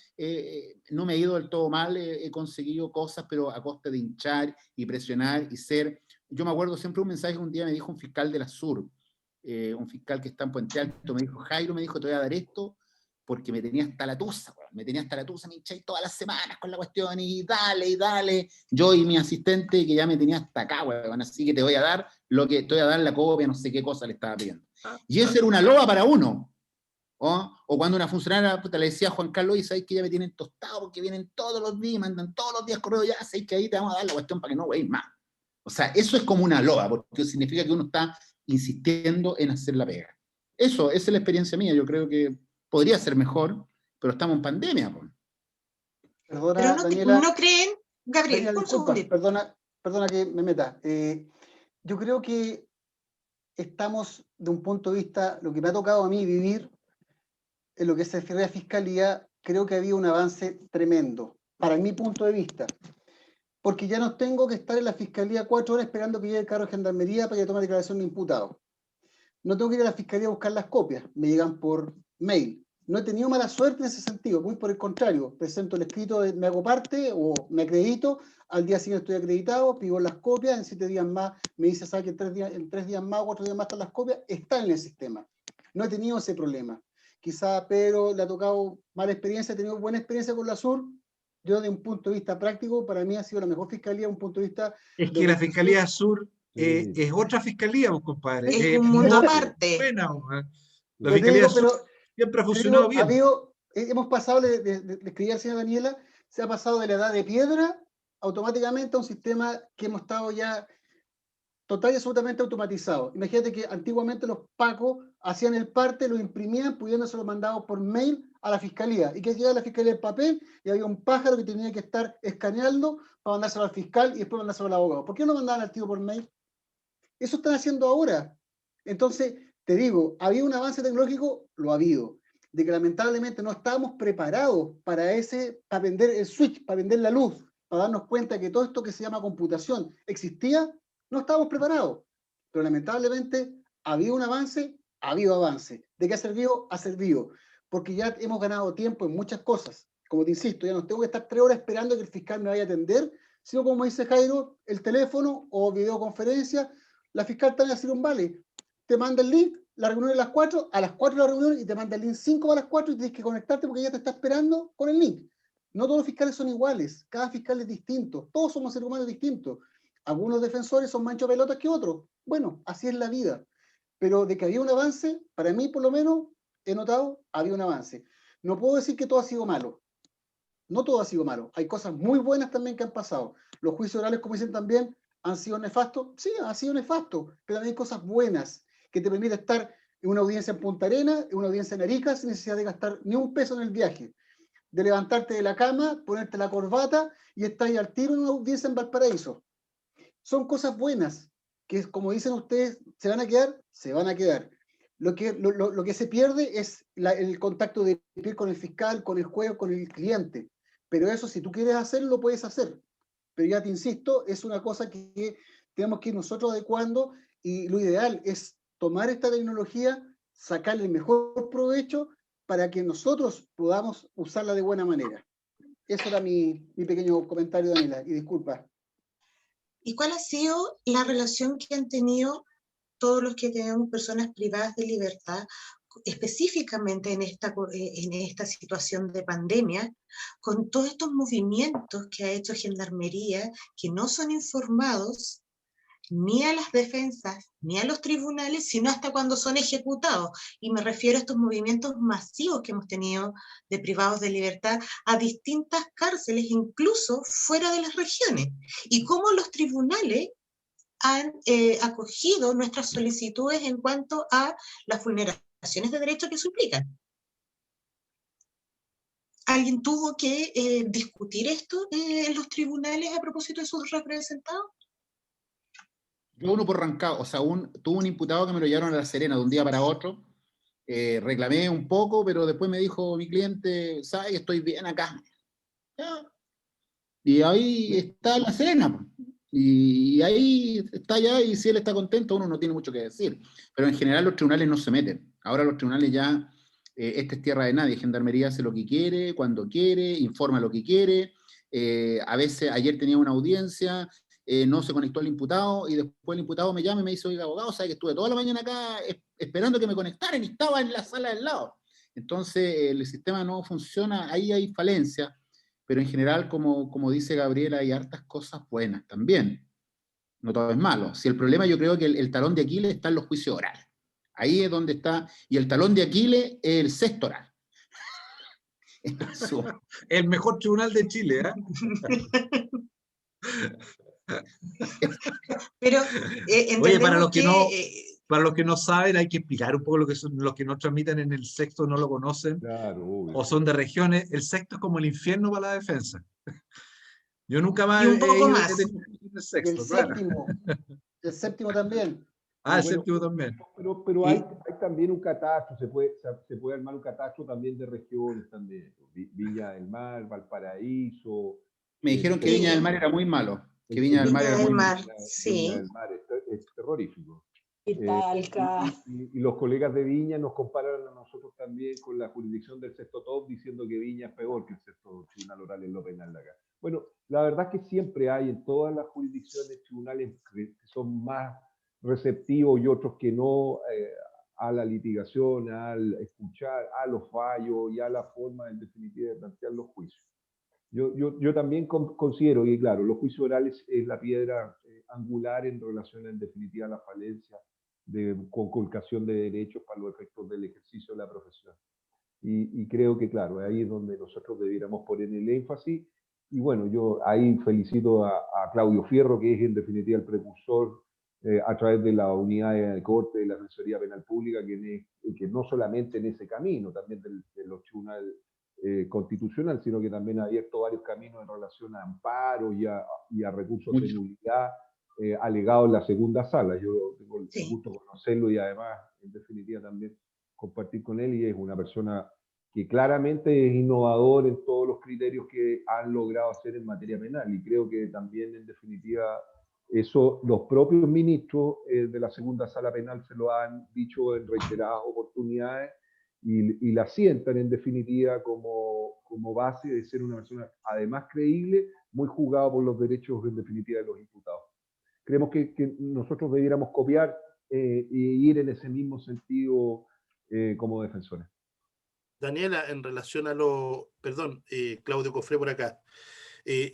no me he ido del todo mal, he conseguido cosas, pero a costa de hinchar y presionar y ser. Yo me acuerdo siempre un mensaje que un día me dijo un fiscal de la Sur, un fiscal que está en Puente Alto, me dijo, Jairo, me dijo, te voy a dar esto porque me tenía hasta la tusa, me hinché todas las semanas con la cuestión, y dale, yo y mi asistente, que ya me tenía hasta acá, weón, así que te voy a dar la copia, no sé qué cosa le estaba pidiendo. Y eso era una loba para uno. O cuando una funcionaria le decía a Juan Carlos, y sabéis que ya me tienen tostado porque vienen todos los días, mandan todos los días correo, ya sabéis que ahí te vamos a dar la cuestión para que no veáis más. O sea, eso es como una loba, porque significa que uno está insistiendo en hacer la pega. Esa es la experiencia mía. Yo creo que podría ser mejor, pero estamos en pandemia. Perdona, pero no, Daniela, ¿no creen, Gabriel? Daniela, disculpa, perdona que me meta. Yo creo que estamos, de un punto de vista, lo que me ha tocado a mí vivir, en lo que se refiere a Fiscalía, creo que había un avance tremendo, para mi punto de vista. Porque ya no tengo que estar en la Fiscalía 4 horas esperando que llegue el carro de Gendarmería para que tome declaración de imputado. No tengo que ir a la Fiscalía a buscar las copias, me llegan por mail. no he tenido mala suerte en ese sentido, muy por el contrario, presento el escrito, me hago parte o me acredito, al día siguiente estoy acreditado, pido las copias, en 7 días más me dice, ¿sabe que en 3 días más, 4 días más están las copias? Están en el sistema. No he tenido ese problema. Quizá a Pedro le ha tocado mala experiencia, he tenido buena experiencia con la Sur. Yo, de un punto de vista práctico, para mí ha sido la mejor fiscalía, un punto de vista... Es que la Fiscalía Sur es otra fiscalía, pues, compadre. Es un mundo aparte. Buena, la Pero te Fiscalía digo, Sur siempre ha funcionado bien. Hemos pasado, le escribí al señor Daniela, se ha pasado de la edad de piedra automáticamente a un sistema que hemos estado ya total y absolutamente automatizado. Imagínate que antiguamente los pacos hacían el parte, lo imprimían, pudiéndoselo mandado por mail a la fiscalía. Y que llegaba a la fiscalía el papel y había un pájaro que tenía que estar escaneando para mandárselo al fiscal y después mandárselo al abogado. ¿Por qué no lo mandaban al tiro por mail? Eso están haciendo ahora. Entonces, te digo, ¿había un avance tecnológico? Lo ha habido. De que lamentablemente no estábamos preparados para vender el switch, para vender la luz, para darnos cuenta que todo esto que se llama computación existía, no estábamos preparados. Pero lamentablemente ha habido un avance, ha habido avance. ¿De qué ha servido? Ha servido. Porque ya hemos ganado tiempo en muchas cosas. Como te insisto, ya no tengo que estar 3 horas esperando que el fiscal me vaya a atender, sino como dice Jairo, el teléfono o videoconferencia, la fiscal te va a hacer un vale. Te manda el link, la reunión es a las 4 la reunión y te manda el link 5 a las 4 y tienes que conectarte porque ella te está esperando con el link. No todos los fiscales son iguales, cada fiscal es distinto, todos somos seres humanos distintos. Algunos defensores son más pelotas que otros. Bueno, así es la vida. Pero de que había un avance, para mí por lo menos, he notado, había un avance. No puedo decir que todo ha sido malo. No todo ha sido malo. Hay cosas muy buenas también que han pasado. Los juicios orales, como dicen también, han sido nefastos. Sí, han sido nefastos, pero también hay cosas buenas que te permiten estar en una audiencia en Punta Arenas, en una audiencia en Arica, sin necesidad de gastar ni un peso en el viaje. De levantarte de la cama, ponerte la corbata y estar ahí al tiro en una audiencia en Valparaíso. Son cosas buenas que, como dicen ustedes, ¿se van a quedar? Se van a quedar. Lo que se pierde es el contacto de piel con el fiscal, con el juez, con el cliente. Pero eso, si tú quieres hacerlo, lo puedes hacer. Pero ya te insisto, es una cosa que tenemos que ir nosotros adecuando y lo ideal es tomar esta tecnología, sacarle el mejor provecho para que nosotros podamos usarla de buena manera. Eso era mi pequeño comentario, Daniela, y disculpa. ¿Y cuál ha sido la relación que han tenido todos los que tenemos personas privadas de libertad, específicamente en esta situación de pandemia, con todos estos movimientos que ha hecho Gendarmería, que no son informados ni a las defensas, ni a los tribunales, sino hasta cuando son ejecutados? Y me refiero a estos movimientos masivos que hemos tenido de privados de libertad a distintas cárceles, incluso fuera de las regiones. Y cómo los tribunales han acogido nuestras solicitudes en cuanto a las vulneraciones de derechos que eso implican. ¿Alguien tuvo que discutir esto en los tribunales a propósito de sus representados? Yo uno por Rancagua, o sea, tuve un imputado que me lo llevaron a La Serena de un día para otro, reclamé un poco, pero después me dijo mi cliente, ¿sabes? Estoy bien acá. ¿Ya? Y ahí está La Serena, y ahí está ya, y si él está contento, uno no tiene mucho que decir. Pero en general los tribunales no se meten. Ahora los tribunales ya, esta es tierra de nadie, Gendarmería hace lo que quiere, cuando quiere, informa lo que quiere. A veces, ayer tenía una audiencia, no se conectó el imputado, y después el imputado me llama y me dice, oiga, abogado, ¿sabe que estuve toda la mañana acá esperando que me conectaran y estaba en la sala del lado? Entonces, el sistema no funciona, ahí hay falencia, pero en general, como dice Gabriela, hay hartas cosas buenas también. No todo es malo. Si el problema, yo creo que el talón de Aquiles está en los juicios orales. Ahí es donde está, y el talón de Aquiles es el sexto oral. El mejor tribunal de Chile, ¿eh? Pero oye, para los que no saben, hay que explicar un poco lo que son los que no transmiten en el sexto, no lo conocen, claro, o son de regiones. El sexto es como el infierno para la defensa. Yo nunca más y un poco más. El séptimo, claro. El séptimo también. El séptimo también. Pero hay también un catastro, se puede armar un catastro también de regiones también. Viña del Mar, Valparaíso. Me dijeron que Viña del Mar era muy malo. Que Viña del Mar era muy malo. Sí. Viña del Mar es terrorífico. Y Talca. Y los colegas de Viña nos comparan a nosotros también con la jurisdicción del sexto top, diciendo que Viña es peor que el sexto tribunal oral en lo penal de acá. Bueno, la verdad es que siempre hay en todas las jurisdicciones tribunales que son más receptivos y otros que no a la litigación, al escuchar, a los fallos y a la forma en definitiva de plantear los juicios. Yo también considero, y claro, los juicios orales es la piedra angular en relación en definitiva a la falencia de conculcación de derechos para los efectos del ejercicio de la profesión. Y creo que, claro, ahí es donde nosotros debiéramos poner el énfasis. Y bueno, yo ahí felicito a Claudio Fierro, que es en definitiva el precursor a través de la unidad de corte de la Asesoría Penal Pública, que no solamente en ese camino, también de los tribunales constitucional, sino que también ha abierto varios caminos en relación a amparos y a recursos de nulidad alegados en la segunda sala. Yo tengo el gusto de conocerlo y además, en definitiva, también compartir con él, y es una persona que claramente es innovador en todos los criterios que han logrado hacer en materia penal, y creo que también, en definitiva, eso los propios ministros de la segunda sala penal se lo han dicho en reiteradas oportunidades, y la sientan en definitiva como base de ser una persona además creíble, muy jugada por los derechos en definitiva de los imputados. Creemos que nosotros debiéramos copiar e ir en ese mismo sentido como defensores. Daniela, en relación a lo... Perdón, Claudio Cofré por acá.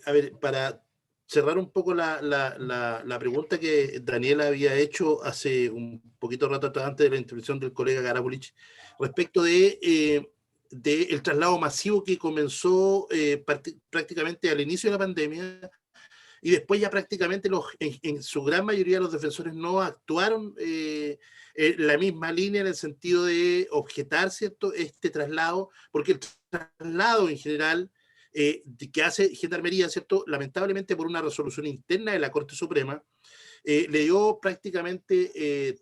A ver, para cerrar un poco la pregunta que Daniela había hecho hace un poquito rato antes de la intervención del colega Garapulich, respecto de el traslado masivo que comenzó prácticamente al inicio de la pandemia, y después ya prácticamente en su gran mayoría los defensores no actuaron la misma línea en el sentido de objetar, ¿cierto?, este traslado, porque el traslado en general que hace Gendarmería, ¿cierto?, lamentablemente por una resolución interna de la Corte Suprema, le dio prácticamente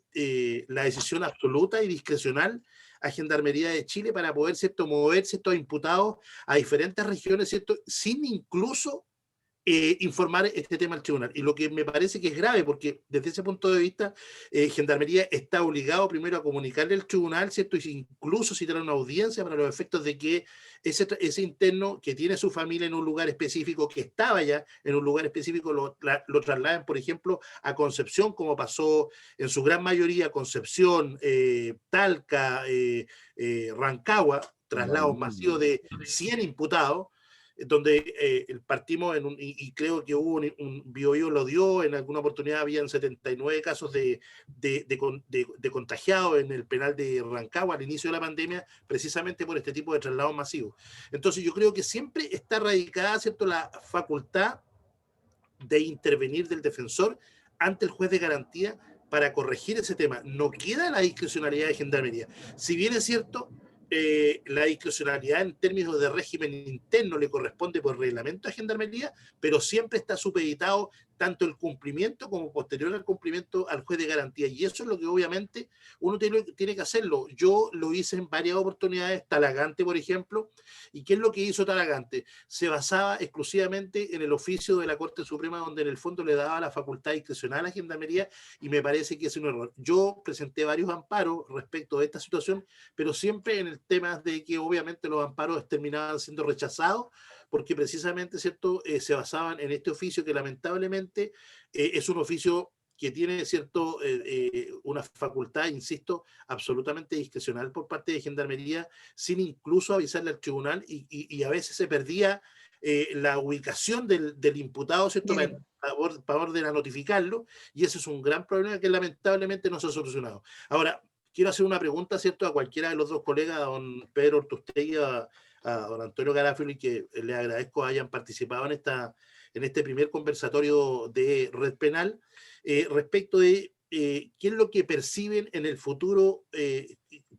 la decisión absoluta y discrecional a Gendarmería de Chile para poder, ¿cierto?, mover ciertos imputados a diferentes regiones, ¿cierto?, sin incluso informar este tema al tribunal. Y lo que me parece que es grave, porque desde ese punto de vista, Gendarmería está obligado primero a comunicarle al tribunal, ¿cierto? Y incluso citar una audiencia para los efectos de que ese interno que tiene su familia en un lugar específico, que estaba ya en un lugar específico, lo trasladen, por ejemplo, a Concepción, como pasó en su gran mayoría, Concepción, Talca, Rancagua, traslados masivos de 100 imputados, donde partimos y creo que hubo un Biobío lo dio, en alguna oportunidad habían 79 casos de contagiados en el penal de Rancagua al inicio de la pandemia, precisamente por este tipo de traslados masivos. Entonces yo creo que siempre está radicada, ¿cierto?, la facultad de intervenir del defensor ante el juez de garantía para corregir ese tema. No queda la discrecionalidad de Gendarmería. Si bien es cierto, la discrecionalidad en términos de régimen interno le corresponde por reglamento a Gendarmería, pero siempre está supeditado tanto el cumplimiento como posterior al cumplimiento al juez de garantía, y eso es lo que obviamente uno tiene que hacerlo. Yo lo hice en varias oportunidades, Talagante, por ejemplo, y ¿qué es lo que hizo Talagante? Se basaba exclusivamente en el oficio de la Corte Suprema, donde en el fondo le daba la facultad discrecional a Gendarmería, y me parece que es un error. Yo presenté varios amparos respecto de esta situación, pero siempre en el tema de que obviamente los amparos terminaban siendo rechazados, porque precisamente, ¿cierto?, se basaban en este oficio que lamentablemente es un oficio que tiene, ¿cierto?, una facultad, insisto, absolutamente discrecional por parte de Gendarmería, sin incluso avisarle al tribunal, y a veces se perdía la ubicación del imputado, ¿cierto?, para orden a notificarlo, y ese es un gran problema que lamentablemente no se ha solucionado. Ahora, quiero hacer una pregunta, ¿cierto?, a cualquiera de los dos colegas, a don Pedro Ortustegui, a don Antonio Garafoli, que les agradezco hayan participado en este primer conversatorio de Red Penal, respecto de qué es lo que perciben en el futuro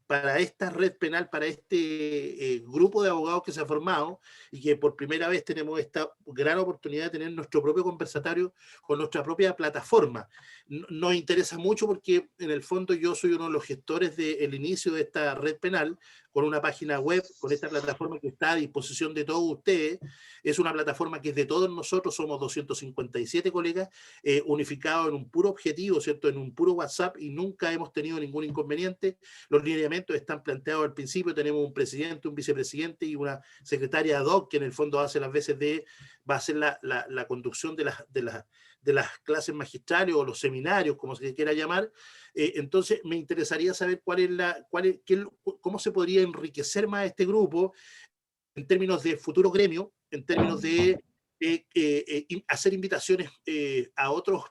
para esta red penal, para este grupo de abogados que se ha formado y que por primera vez tenemos esta gran oportunidad de tener nuestro propio conversatorio con nuestra propia plataforma. Nos interesa mucho porque en el fondo yo soy uno de los gestores del inicio de esta red penal con una página web, con esta plataforma que está a disposición de todos ustedes. Es una plataforma que es de todos nosotros, somos 257 colegas unificados en un puro objetivo, ¿cierto? En un puro WhatsApp, y nunca hemos tenido ningún inconveniente. Los lineamientos están planteados al principio, tenemos un presidente, un vicepresidente y una secretaria ad hoc que en el fondo hace las veces va a hacer la conducción de las clases magistrales o los seminarios, como se quiera llamar. Entonces me interesaría saber cómo se podría enriquecer más este grupo en términos de futuro gremio, en términos de hacer invitaciones a otros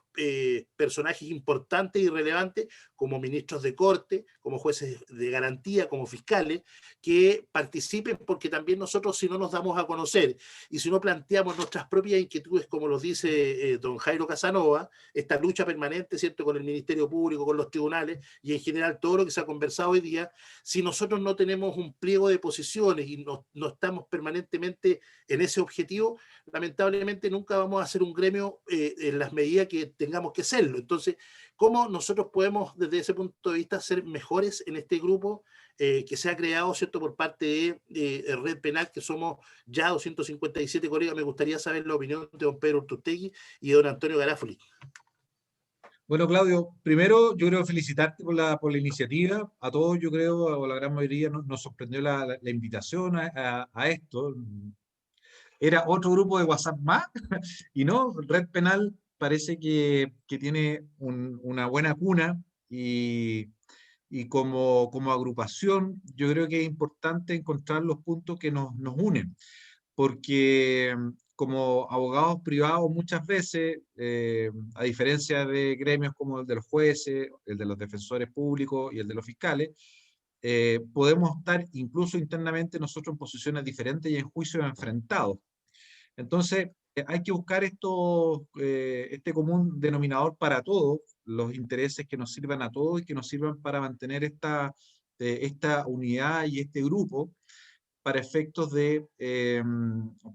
personajes importantes y relevantes, como ministros de corte, como jueces de garantía, como fiscales, que participen, porque también nosotros, si no nos damos a conocer y si no planteamos nuestras propias inquietudes, como los dice don Jairo Casanova, esta lucha permanente, ¿cierto?, con el Ministerio Público, con los tribunales y en general todo lo que se ha conversado hoy día, si nosotros no tenemos un pliego de posiciones y no estamos permanentemente en ese objetivo, lamentablemente nunca vamos a hacer un gremio en las medidas que tengamos que serlo. Entonces, ¿cómo nosotros podemos desde ese punto de vista ser mejores en este grupo que se ha creado, ¿cierto?, por parte de Red Penal, que somos ya 257 colegas? Me gustaría saber la opinión de don Pedro Urtustegui y de don Antonio Garafoli. Bueno, Claudio, primero yo creo felicitarte por la iniciativa. A todos, yo creo, a la gran mayoría nos sorprendió la invitación a esto. Era otro grupo de WhatsApp más, y no, Red Penal parece que tiene una buena cuna, y como agrupación yo creo que es importante encontrar los puntos que nos unen, porque como abogados privados muchas veces, a diferencia de gremios como el de los jueces, el de los defensores públicos y el de los fiscales, podemos estar incluso internamente nosotros en posiciones diferentes y en juicios enfrentados. Entonces, hay que buscar este común denominador para todos, los intereses que nos sirvan a todos y que nos sirvan para mantener esta unidad y este grupo para efectos de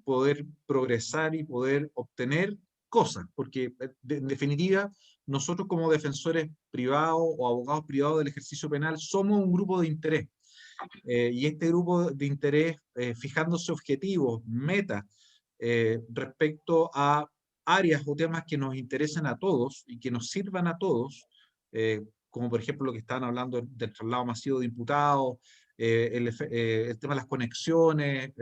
poder progresar y poder obtener cosas, porque en definitiva nosotros como defensores privados o abogados privados del ejercicio penal somos un grupo de interés, y este grupo de interés, fijándose objetivos, metas, respecto a áreas o temas que nos interesen a todos y que nos sirvan a todos, como por ejemplo lo que estaban hablando del traslado masivo de imputados, el tema de las conexiones,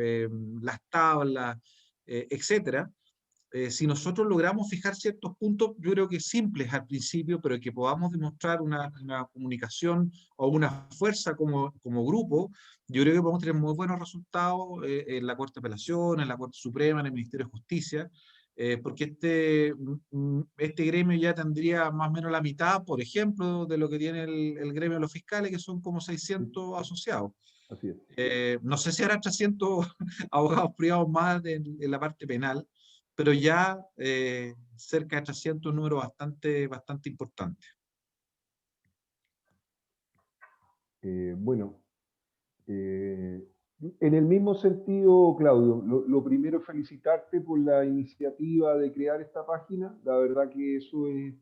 las tablas, etcétera. Si nosotros logramos fijar ciertos puntos, yo creo que simples al principio, pero que podamos demostrar una comunicación o una fuerza como grupo, yo creo que podemos tener muy buenos resultados en la Corte de Apelación, en la Corte Suprema, en el Ministerio de Justicia, porque este gremio ya tendría más o menos la mitad, por ejemplo, de lo que tiene el gremio de los fiscales, que son como 600 asociados. Así es. No sé si habrá 300 abogados privados más en la parte penal, pero ya cerca de 300, un número bastante importante. Bueno, en el mismo sentido, Claudio, lo primero es felicitarte por la iniciativa de crear esta página. La verdad que eso es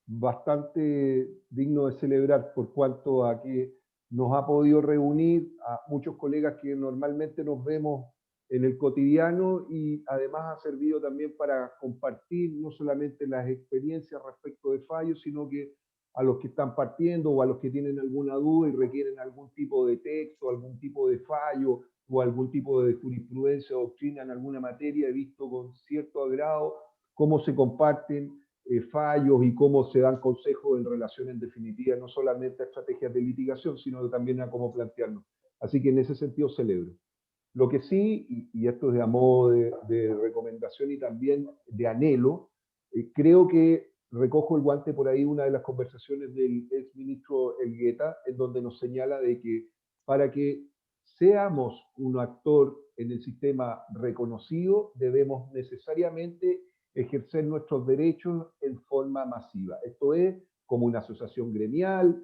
bastante digno de celebrar, por cuanto a que nos ha podido reunir a muchos colegas que normalmente nos vemos en el cotidiano, y además ha servido también para compartir no solamente las experiencias respecto de fallos, sino que a los que están partiendo o a los que tienen alguna duda y requieren algún tipo de texto, algún tipo de fallo o algún tipo de jurisprudencia o doctrina en alguna materia. He visto con cierto agrado cómo se comparten fallos y cómo se dan consejos en relación, en definitiva, no solamente a estrategias de litigación, sino también a cómo plantearnos. Así que en ese sentido celebro. Lo que sí, y esto es de a modo de recomendación y también de anhelo, creo que recojo el guante por ahí una de las conversaciones del exministro Elgueta, en donde nos señala de que para que seamos un actor en el sistema reconocido, debemos necesariamente ejercer nuestros derechos en forma masiva. Esto es como una asociación gremial,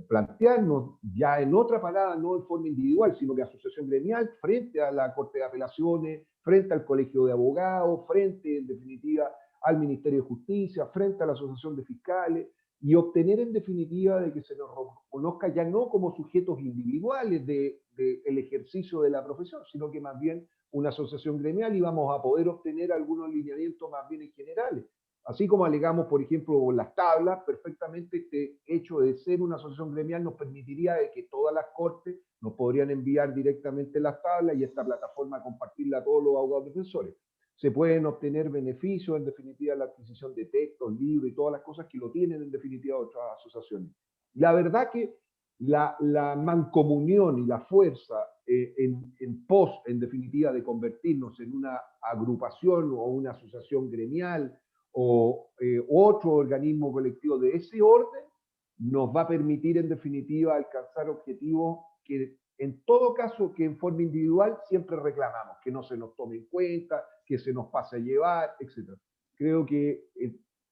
plantearnos ya en otra parada, no en forma individual, sino que asociación gremial, frente a la Corte de Apelaciones, frente al Colegio de Abogados, frente, en definitiva, al Ministerio de Justicia, frente a la Asociación de Fiscales, y obtener en definitiva de que se nos reconozca ya no como sujetos individuales del ejercicio de la profesión, sino que más bien una asociación gremial, y vamos a poder obtener algunos lineamientos más bien en generales. Así como alegamos, por ejemplo, las tablas, perfectamente este hecho de ser una asociación gremial nos permitiría de que todas las cortes nos podrían enviar directamente las tablas y esta plataforma compartirla a todos los abogados defensores. Se pueden obtener beneficios, en definitiva, la adquisición de textos, libros y todas las cosas que lo tienen, en definitiva, otras asociaciones. La verdad que la mancomunión y la fuerza en pos, en definitiva, de convertirnos en una agrupación o una asociación gremial o otro organismo colectivo de ese orden, nos va a permitir, en definitiva, alcanzar objetivos que, en todo caso, que en forma individual siempre reclamamos, que no se nos tome en cuenta, que se nos pase a llevar, etc. Creo que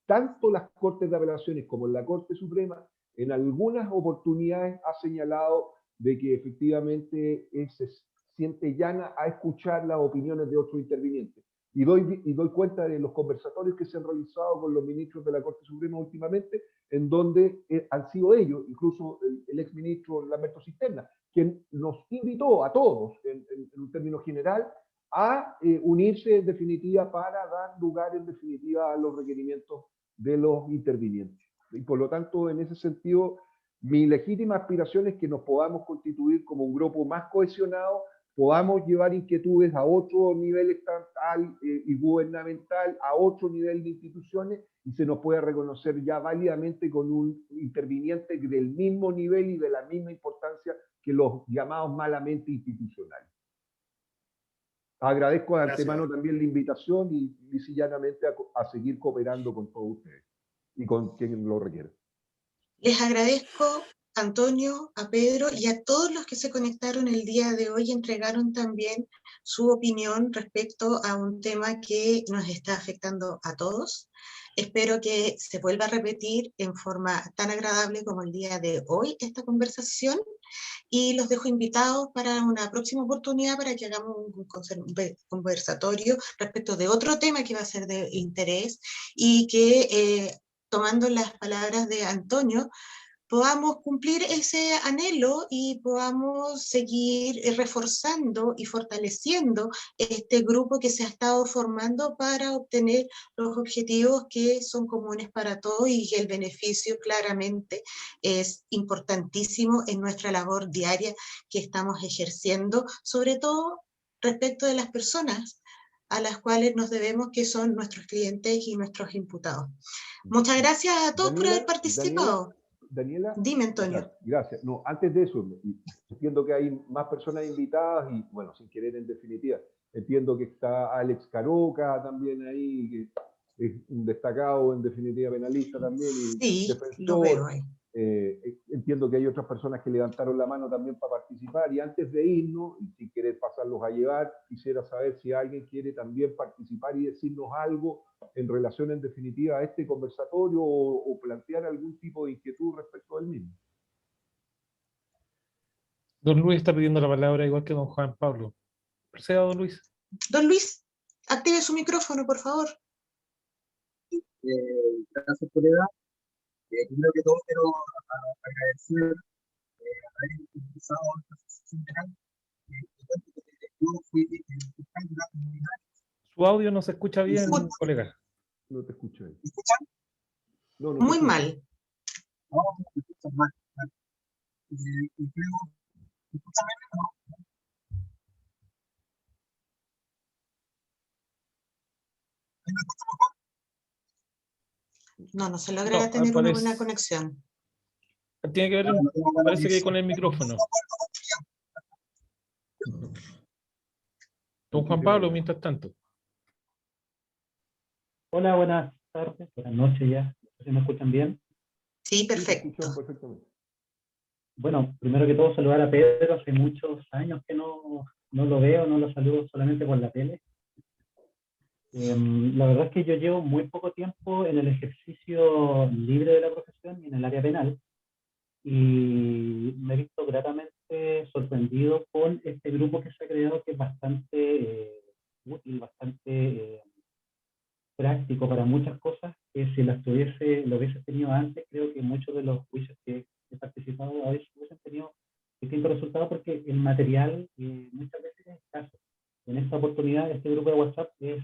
tanto las Cortes de Apelaciones como la Corte Suprema, en algunas oportunidades ha señalado de que efectivamente se siente llana a escuchar las opiniones de otros intervinientes. Y doy cuenta de los conversatorios que se han realizado con los ministros de la Corte Suprema últimamente, en donde han sido ellos, incluso el exministro Lamberto Cisterna, quien nos invitó a todos, en un término general, a unirse en definitiva para dar lugar en definitiva a los requerimientos de los intervinientes. Y por lo tanto, en ese sentido, mi legítima aspiración es que nos podamos constituir como un grupo más cohesionado, podamos llevar inquietudes a otro nivel estatal y gubernamental, a otro nivel de instituciones, y se nos pueda reconocer ya válidamente con un interviniente del mismo nivel y de la misma importancia que los llamados malamente institucionales. Agradezco de antemano también la invitación y llanamente a seguir cooperando con todos ustedes y con quien lo requiera. Les agradezco, Antonio, a Pedro y a todos los que se conectaron el día de hoy y entregaron también su opinión respecto a un tema que nos está afectando a todos. Espero que se vuelva a repetir en forma tan agradable como el día de hoy esta conversación, y los dejo invitados para una próxima oportunidad para que hagamos un conversatorio respecto de otro tema que va a ser de interés y que, tomando las palabras de Antonio, podamos cumplir ese anhelo y podamos seguir reforzando y fortaleciendo este grupo que se ha estado formando para obtener los objetivos que son comunes para todos, y que el beneficio claramente es importantísimo en nuestra labor diaria que estamos ejerciendo, sobre todo respecto de las personas a las cuales nos debemos, que son nuestros clientes y nuestros imputados. Muchas gracias a todos por haber participado. Daniela, dime, Antonio. Gracias. No, antes de eso, entiendo que hay más personas invitadas y, bueno, sin querer en definitiva, entiendo que está Alex Caroca también ahí, que es un destacado en definitiva penalista también y sí, defensor. lo veo ahí. Entiendo que hay otras personas que levantaron la mano también para participar, y antes de irnos, y sin querer pasarlos a llevar, quisiera saber si alguien quiere también participar y decirnos algo en relación en definitiva a este conversatorio o plantear algún tipo de inquietud respecto al mismo. Don Luis está pidiendo la palabra igual que don Juan Pablo. Proceda, don Luis. Don Luis, active su micrófono, por favor. Gracias, colega. Primero que todo quiero agradecer haber utilizado esta sesión penal. Yo fui fiscal durante 9 años. Su audio no se escucha bien, colega. No te escucho bien. ¿Me escuchan? No, muy mal. No, me escuchan mal. Y creo, ¿me escuchan bien o no? ¿Me escuchan mejor? No se logra tener una buena conexión. Tiene que ver, parece que con el micrófono. Don Juan Pablo, mientras tanto. Hola, buenas tardes, buenas noches ya. ¿Se me escuchan bien? Sí, perfecto. Bueno, primero que todo saludar a Pedro, hace muchos años que no lo veo, no lo saludo solamente por la tele. La verdad es que yo llevo muy poco tiempo en el ejercicio libre de la profesión y en el área penal. y me he visto gratamente sorprendido con este grupo que se ha creado, que es bastante útil, bastante práctico para muchas cosas, que si lo hubiese tenido antes, creo que muchos de los juicios que he participado a veces hubiesen tenido distintos resultados, porque el material muchas veces es escaso. En esta oportunidad, este grupo de WhatsApp es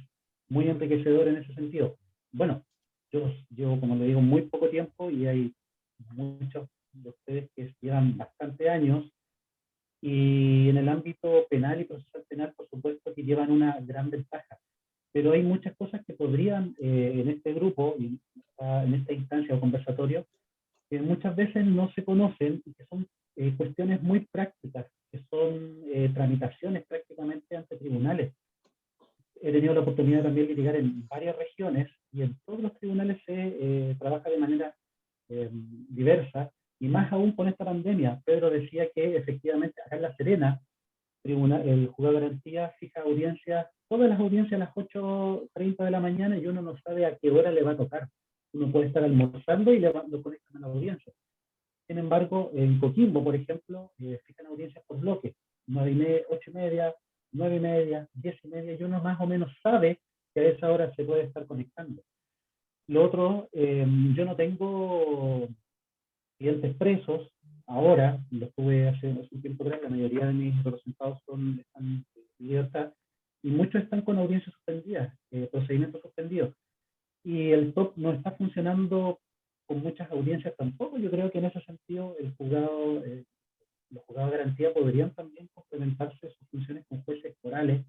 muy enriquecedor en ese sentido. Bueno, yo llevo, como le digo, muy poco tiempo, y hay muchos de ustedes que llevan bastante años, y en el ámbito penal y procesal penal, por supuesto, que llevan una gran ventaja. Pero hay muchas cosas que podrían, en este grupo, y en esta instancia o conversatorio, que muchas veces no se conocen, y que son cuestiones muy prácticas, que son tramitaciones prácticamente ante tribunales. He tenido la oportunidad también de litigar en varias regiones, y en todos los tribunales se trabaja de manera diversa, y más aún con esta pandemia. Pedro decía que efectivamente acá en La Serena, el juzgado de garantía fija audiencias, todas las audiencias a las 8:30 de la mañana, y uno no sabe a qué hora le va a tocar. Uno puede estar almorzando y lo conectan a la audiencia. Sin embargo, en Coquimbo, por ejemplo, fijan audiencias por bloques, 9:30, 8:30, 9:30, 10:30, y uno más o menos sabe que a esa hora se puede estar conectando. Lo otro, yo no tengo clientes presos ahora, los tuve hace un tiempo atrás, la mayoría de mis representados están en libertad, y muchos están con audiencias suspendidas, procedimientos suspendidos, y el TOP no está funcionando con muchas audiencias tampoco. Yo creo que en ese sentido los juzgados de garantía podrían también complementarse sus funciones con jueces forales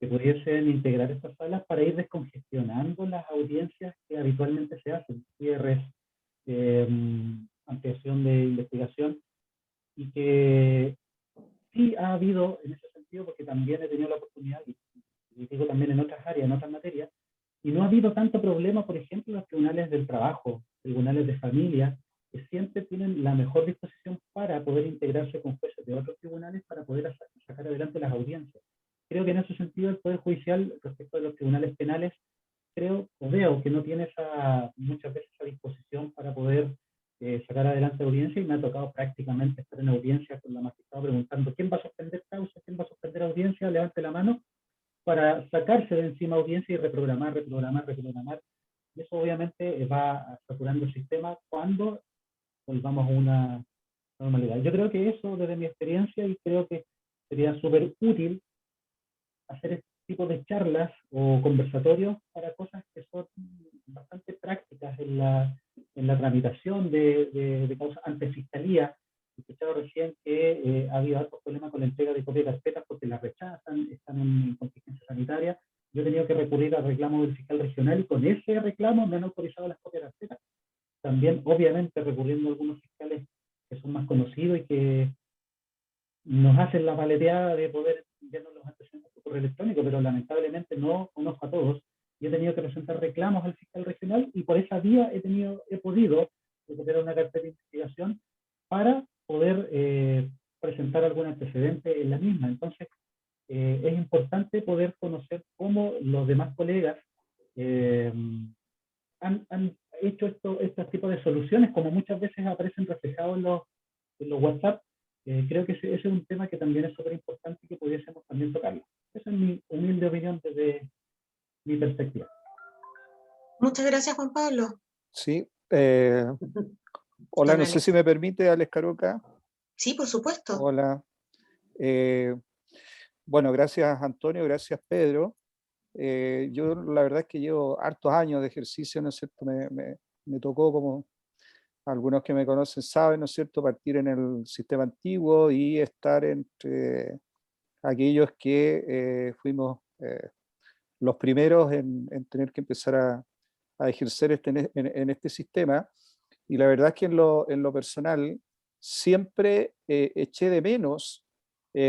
que pudiesen integrar estas salas para ir descongestionando las audiencias que habitualmente se hacen, cierres, ampliación de investigación, y que sí ha habido en ese sentido, porque también he tenido la oportunidad, y digo también en otras áreas, en otras materias, y no ha habido tanto problema, por ejemplo, en los tribunales del trabajo, tribunales de familia, que siempre tienen la mejor disposición para poder integrarse con jueces de otros tribunales para poder sacar adelante las audiencias. Creo que en ese sentido el Poder Judicial, respecto a los tribunales penales, creo o veo que no tiene muchas veces esa disposición para poder sacar adelante audiencia, y me ha tocado prácticamente estar en audiencia con la magistrada preguntando ¿quién va a suspender causa? ¿Quién va a suspender audiencia? Levante la mano, para sacarse de encima audiencia y reprogramar. Y eso obviamente va saturando el sistema cuando volvamos a una normalidad. Yo creo que eso, desde mi experiencia, y creo que sería súper útil hacer este tipo de charlas o conversatorios para cosas que son bastante prácticas en la tramitación de causas ante fiscalía. He escuchado recién que ha habido altos problemas con la entrega de copias de carpetas porque las rechazan, están en contingencia sanitaria. Yo he tenido que recurrir al reclamo del fiscal regional, y con ese reclamo me han autorizado las copias de carpetas. También, obviamente, recurriendo a algunos fiscales que son más conocidos y que nos hacen la paleteada de poder enviarnos los antecedentes por correo electrónico, pero lamentablemente no conozco a todos, y he tenido que presentar reclamos al fiscal regional, y por esa vía he podido recuperar una carpeta de investigación para poder presentar algún antecedente en la misma. Entonces, es importante poder conocer cómo los demás colegas han hecho estos tipos de soluciones, como muchas veces aparecen reflejados en los WhatsApp. Creo que ese es un tema que también es súper importante y que pudiésemos también tocarlo. Esa es mi humilde opinión desde mi perspectiva. Muchas gracias, Juan Pablo. Sí. Hola, no sé si me permite, Alex Caroca. Sí, por supuesto. Hola. Bueno, gracias Antonio, gracias Pedro. Yo la verdad es que llevo hartos años de ejercicio, ¿no es cierto? Me tocó, como algunos que me conocen saben, ¿no es cierto?, partir en el sistema antiguo y estar entre aquellos que fuimos los primeros en tener que empezar a ejercer en este sistema. Y la verdad es que en lo personal siempre eché de menos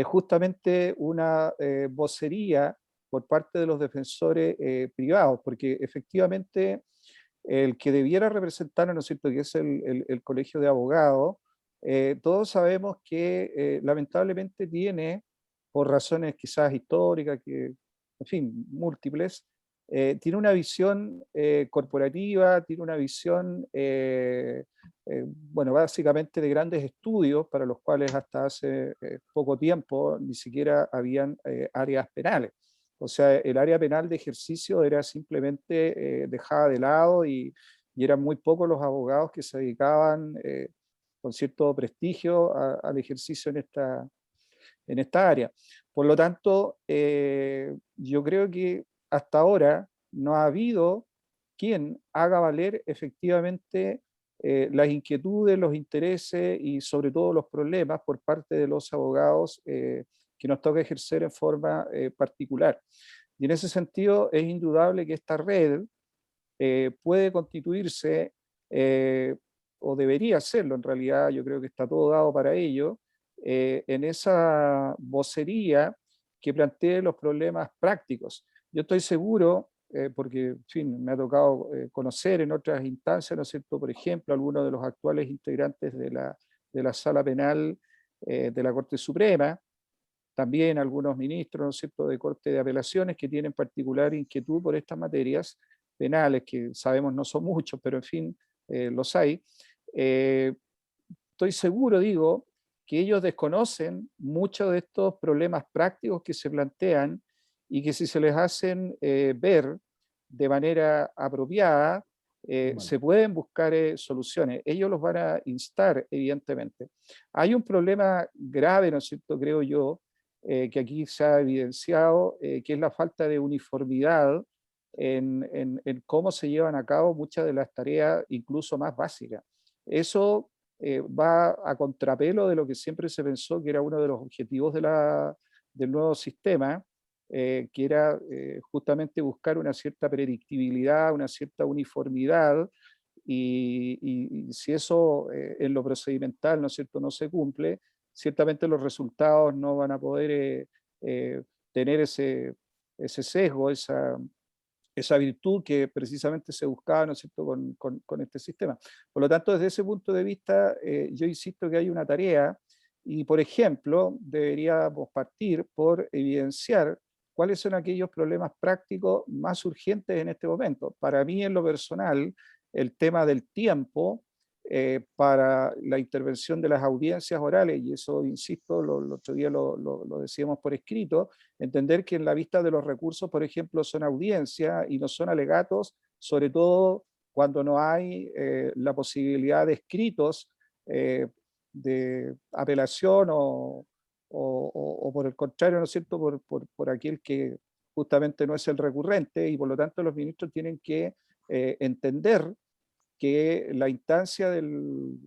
justamente una vocería por parte de los defensores privados, porque efectivamente el que debiera representarnos, ¿no es cierto?, que es el Colegio de Abogados, todos sabemos que lamentablemente tiene, por razones quizás históricas, en fin, múltiples, tiene una visión corporativa, tiene una visión, bueno, básicamente de grandes estudios para los cuales hasta hace poco tiempo ni siquiera habían áreas penales. O sea, el área penal de ejercicio era simplemente dejada de lado y eran muy pocos los abogados que se dedicaban con cierto prestigio al ejercicio en esta área. Por lo tanto, yo creo que hasta ahora no ha habido quien haga valer efectivamente las inquietudes, los intereses y sobre todo los problemas por parte de los abogados que nos toca ejercer en forma particular. Y en ese sentido es indudable que esta red puede constituirse, o debería hacerlo en realidad, yo creo que está todo dado para ello, en esa vocería que plantee los problemas prácticos. Yo estoy seguro, porque en fin, me ha tocado conocer en otras instancias, ¿no es cierto?, por ejemplo, algunos de los actuales integrantes de la Sala Penal de la Corte Suprema, también algunos ministros, ¿no es cierto?, de Corte de Apelaciones que tienen particular inquietud por estas materias penales, que sabemos no son muchos, pero en fin, los hay. Estoy seguro, digo, que ellos desconocen muchos de estos problemas prácticos que se plantean y que si se les hacen ver de manera apropiada, se pueden buscar soluciones. Ellos los van a instar, evidentemente. Hay un problema grave, ¿no es cierto?, creo yo, que aquí se ha evidenciado, que es la falta de uniformidad en cómo se llevan a cabo muchas de las tareas, incluso más básicas. Eso va a contrapelo de lo que siempre se pensó que era uno de los objetivos del nuevo sistema, que era justamente buscar una cierta predictibilidad, una cierta uniformidad, y si eso en lo procedimental, ¿no es cierto?, no se cumple, ciertamente los resultados no van a poder tener ese sesgo, esa virtud que precisamente se buscaba, ¿no es cierto?, con este sistema. Por lo tanto, desde ese punto de vista, yo insisto que hay una tarea y, por ejemplo, deberíamos partir por evidenciar cuáles son aquellos problemas prácticos más urgentes en este momento. Para mí, en lo personal, el tema del tiempo para la intervención de las audiencias orales, y eso, insisto, el otro día lo decíamos por escrito, entender que en la vista de los recursos, por ejemplo, son audiencias y no son alegatos, sobre todo cuando no hay la posibilidad de escritos de apelación o por el contrario, ¿no es cierto?, por aquel que justamente no es el recurrente, y por lo tanto los ministros tienen que entender que la instancia en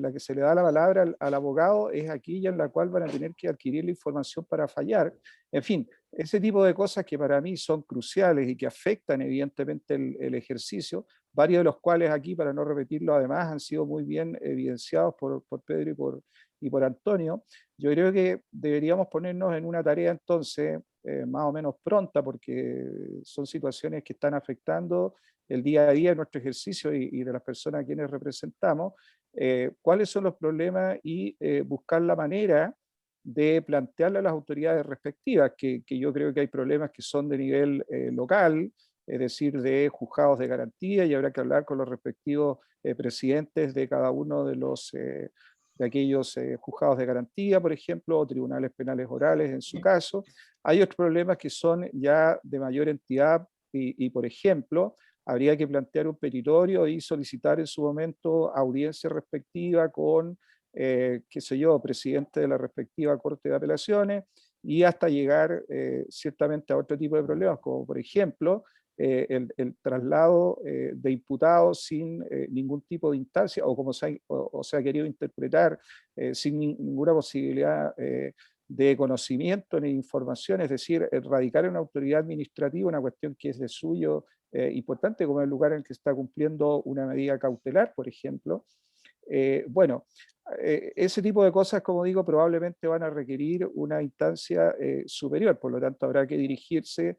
la que se le da la palabra al abogado es aquella en la cual van a tener que adquirir la información para fallar. En fin, ese tipo de cosas que para mí son cruciales y que afectan evidentemente el ejercicio, varios de los cuales aquí, para no repetirlo además, han sido muy bien evidenciados por Pedro y por Antonio. Yo creo que deberíamos ponernos en una tarea entonces más o menos pronta, porque son situaciones que están afectando el día a día de nuestro ejercicio y de las personas a quienes representamos, cuáles son los problemas y buscar la manera de plantearle a las autoridades respectivas, que yo creo que hay problemas que son de nivel local, es decir, de juzgados de garantía, y habrá que hablar con los respectivos presidentes de cada uno de aquellos juzgados de garantía, por ejemplo, o tribunales penales orales en su caso. Hay otros problemas que son ya de mayor entidad y por ejemplo, habría que plantear un petitorio y solicitar en su momento audiencia respectiva con, qué sé yo, presidente de la respectiva Corte de Apelaciones, y hasta llegar ciertamente a otro tipo de problemas, como por ejemplo el traslado de imputados sin ningún tipo de instancia, o como se ha querido interpretar, sin ninguna posibilidad de conocimiento ni información, es decir, radicar en una autoridad administrativa una cuestión que es de suyo importante, como el lugar en el que está cumpliendo una medida cautelar, por ejemplo. Bueno, ese tipo de cosas, como digo, probablemente van a requerir una instancia superior, por lo tanto habrá que dirigirse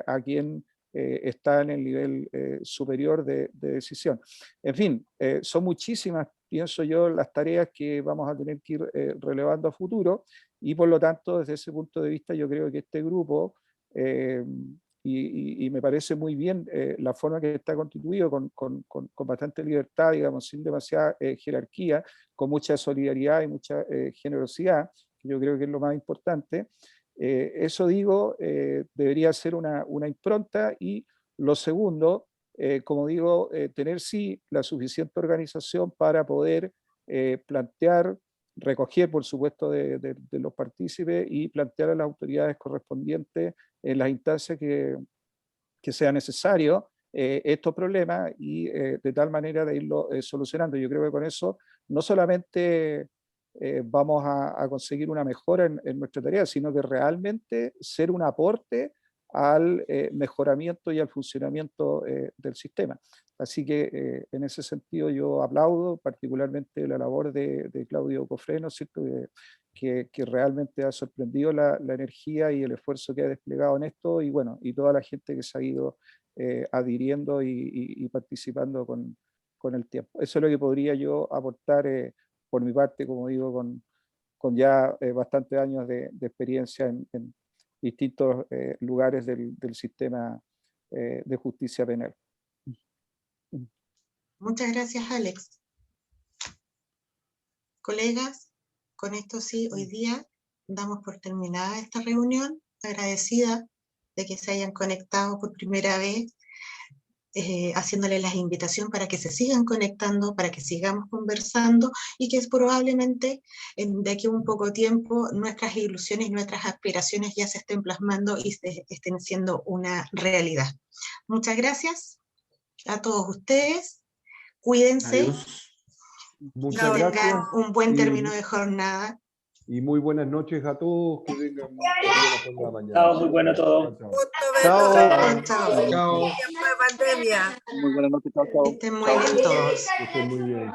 a quien está en el nivel superior de decisión. En fin, son muchísimas, pienso yo, las tareas que vamos a tener que ir relevando a futuro, y por lo tanto, desde ese punto de vista, yo creo que este grupo y me parece muy bien la forma que está constituido, con bastante libertad, digamos, sin demasiada jerarquía, con mucha solidaridad y mucha generosidad, que yo creo que es lo más importante. Eso digo, debería ser una impronta. Y lo segundo, como digo, tener sí la suficiente organización para poder plantear, recoger por supuesto de los partícipes y plantear a las autoridades correspondientes en las instancias que sea necesario estos problemas, y de tal manera de irlo solucionando. Yo creo que con eso no solamente vamos a conseguir una mejora en nuestra tarea, sino que realmente ser un aporte al mejoramiento y al funcionamiento del sistema. Así que en ese sentido yo aplaudo particularmente la labor de Claudio Cofré, ¿cierto? Que realmente ha sorprendido la energía y el esfuerzo que ha desplegado en esto, y bueno, y toda la gente que se ha ido adhiriendo y participando con el tiempo. Eso es lo que podría yo aportar por mi parte, como digo, con ya bastantes años de experiencia en distintos lugares del sistema de justicia penal. Muchas gracias, Alex. Colegas, con esto sí, hoy día damos por terminada esta reunión, agradecida de que se hayan conectado por primera vez, haciéndoles la invitación para que se sigan conectando, para que sigamos conversando, y que probablemente de aquí a un poco tiempo nuestras ilusiones, nuestras aspiraciones ya se estén plasmando y estén siendo una realidad. Muchas gracias a todos ustedes. Cuídense. Adiós. Muchas Que gracias. tengan un buen término de jornada. Y muy buenas noches a todos. Que tengan una buena mañana. Chao, muy bueno todo. Chao. Chao. Pandemia. Muy buenas noches, chao, chao. Estén muy bien todos. Que estén muy bien.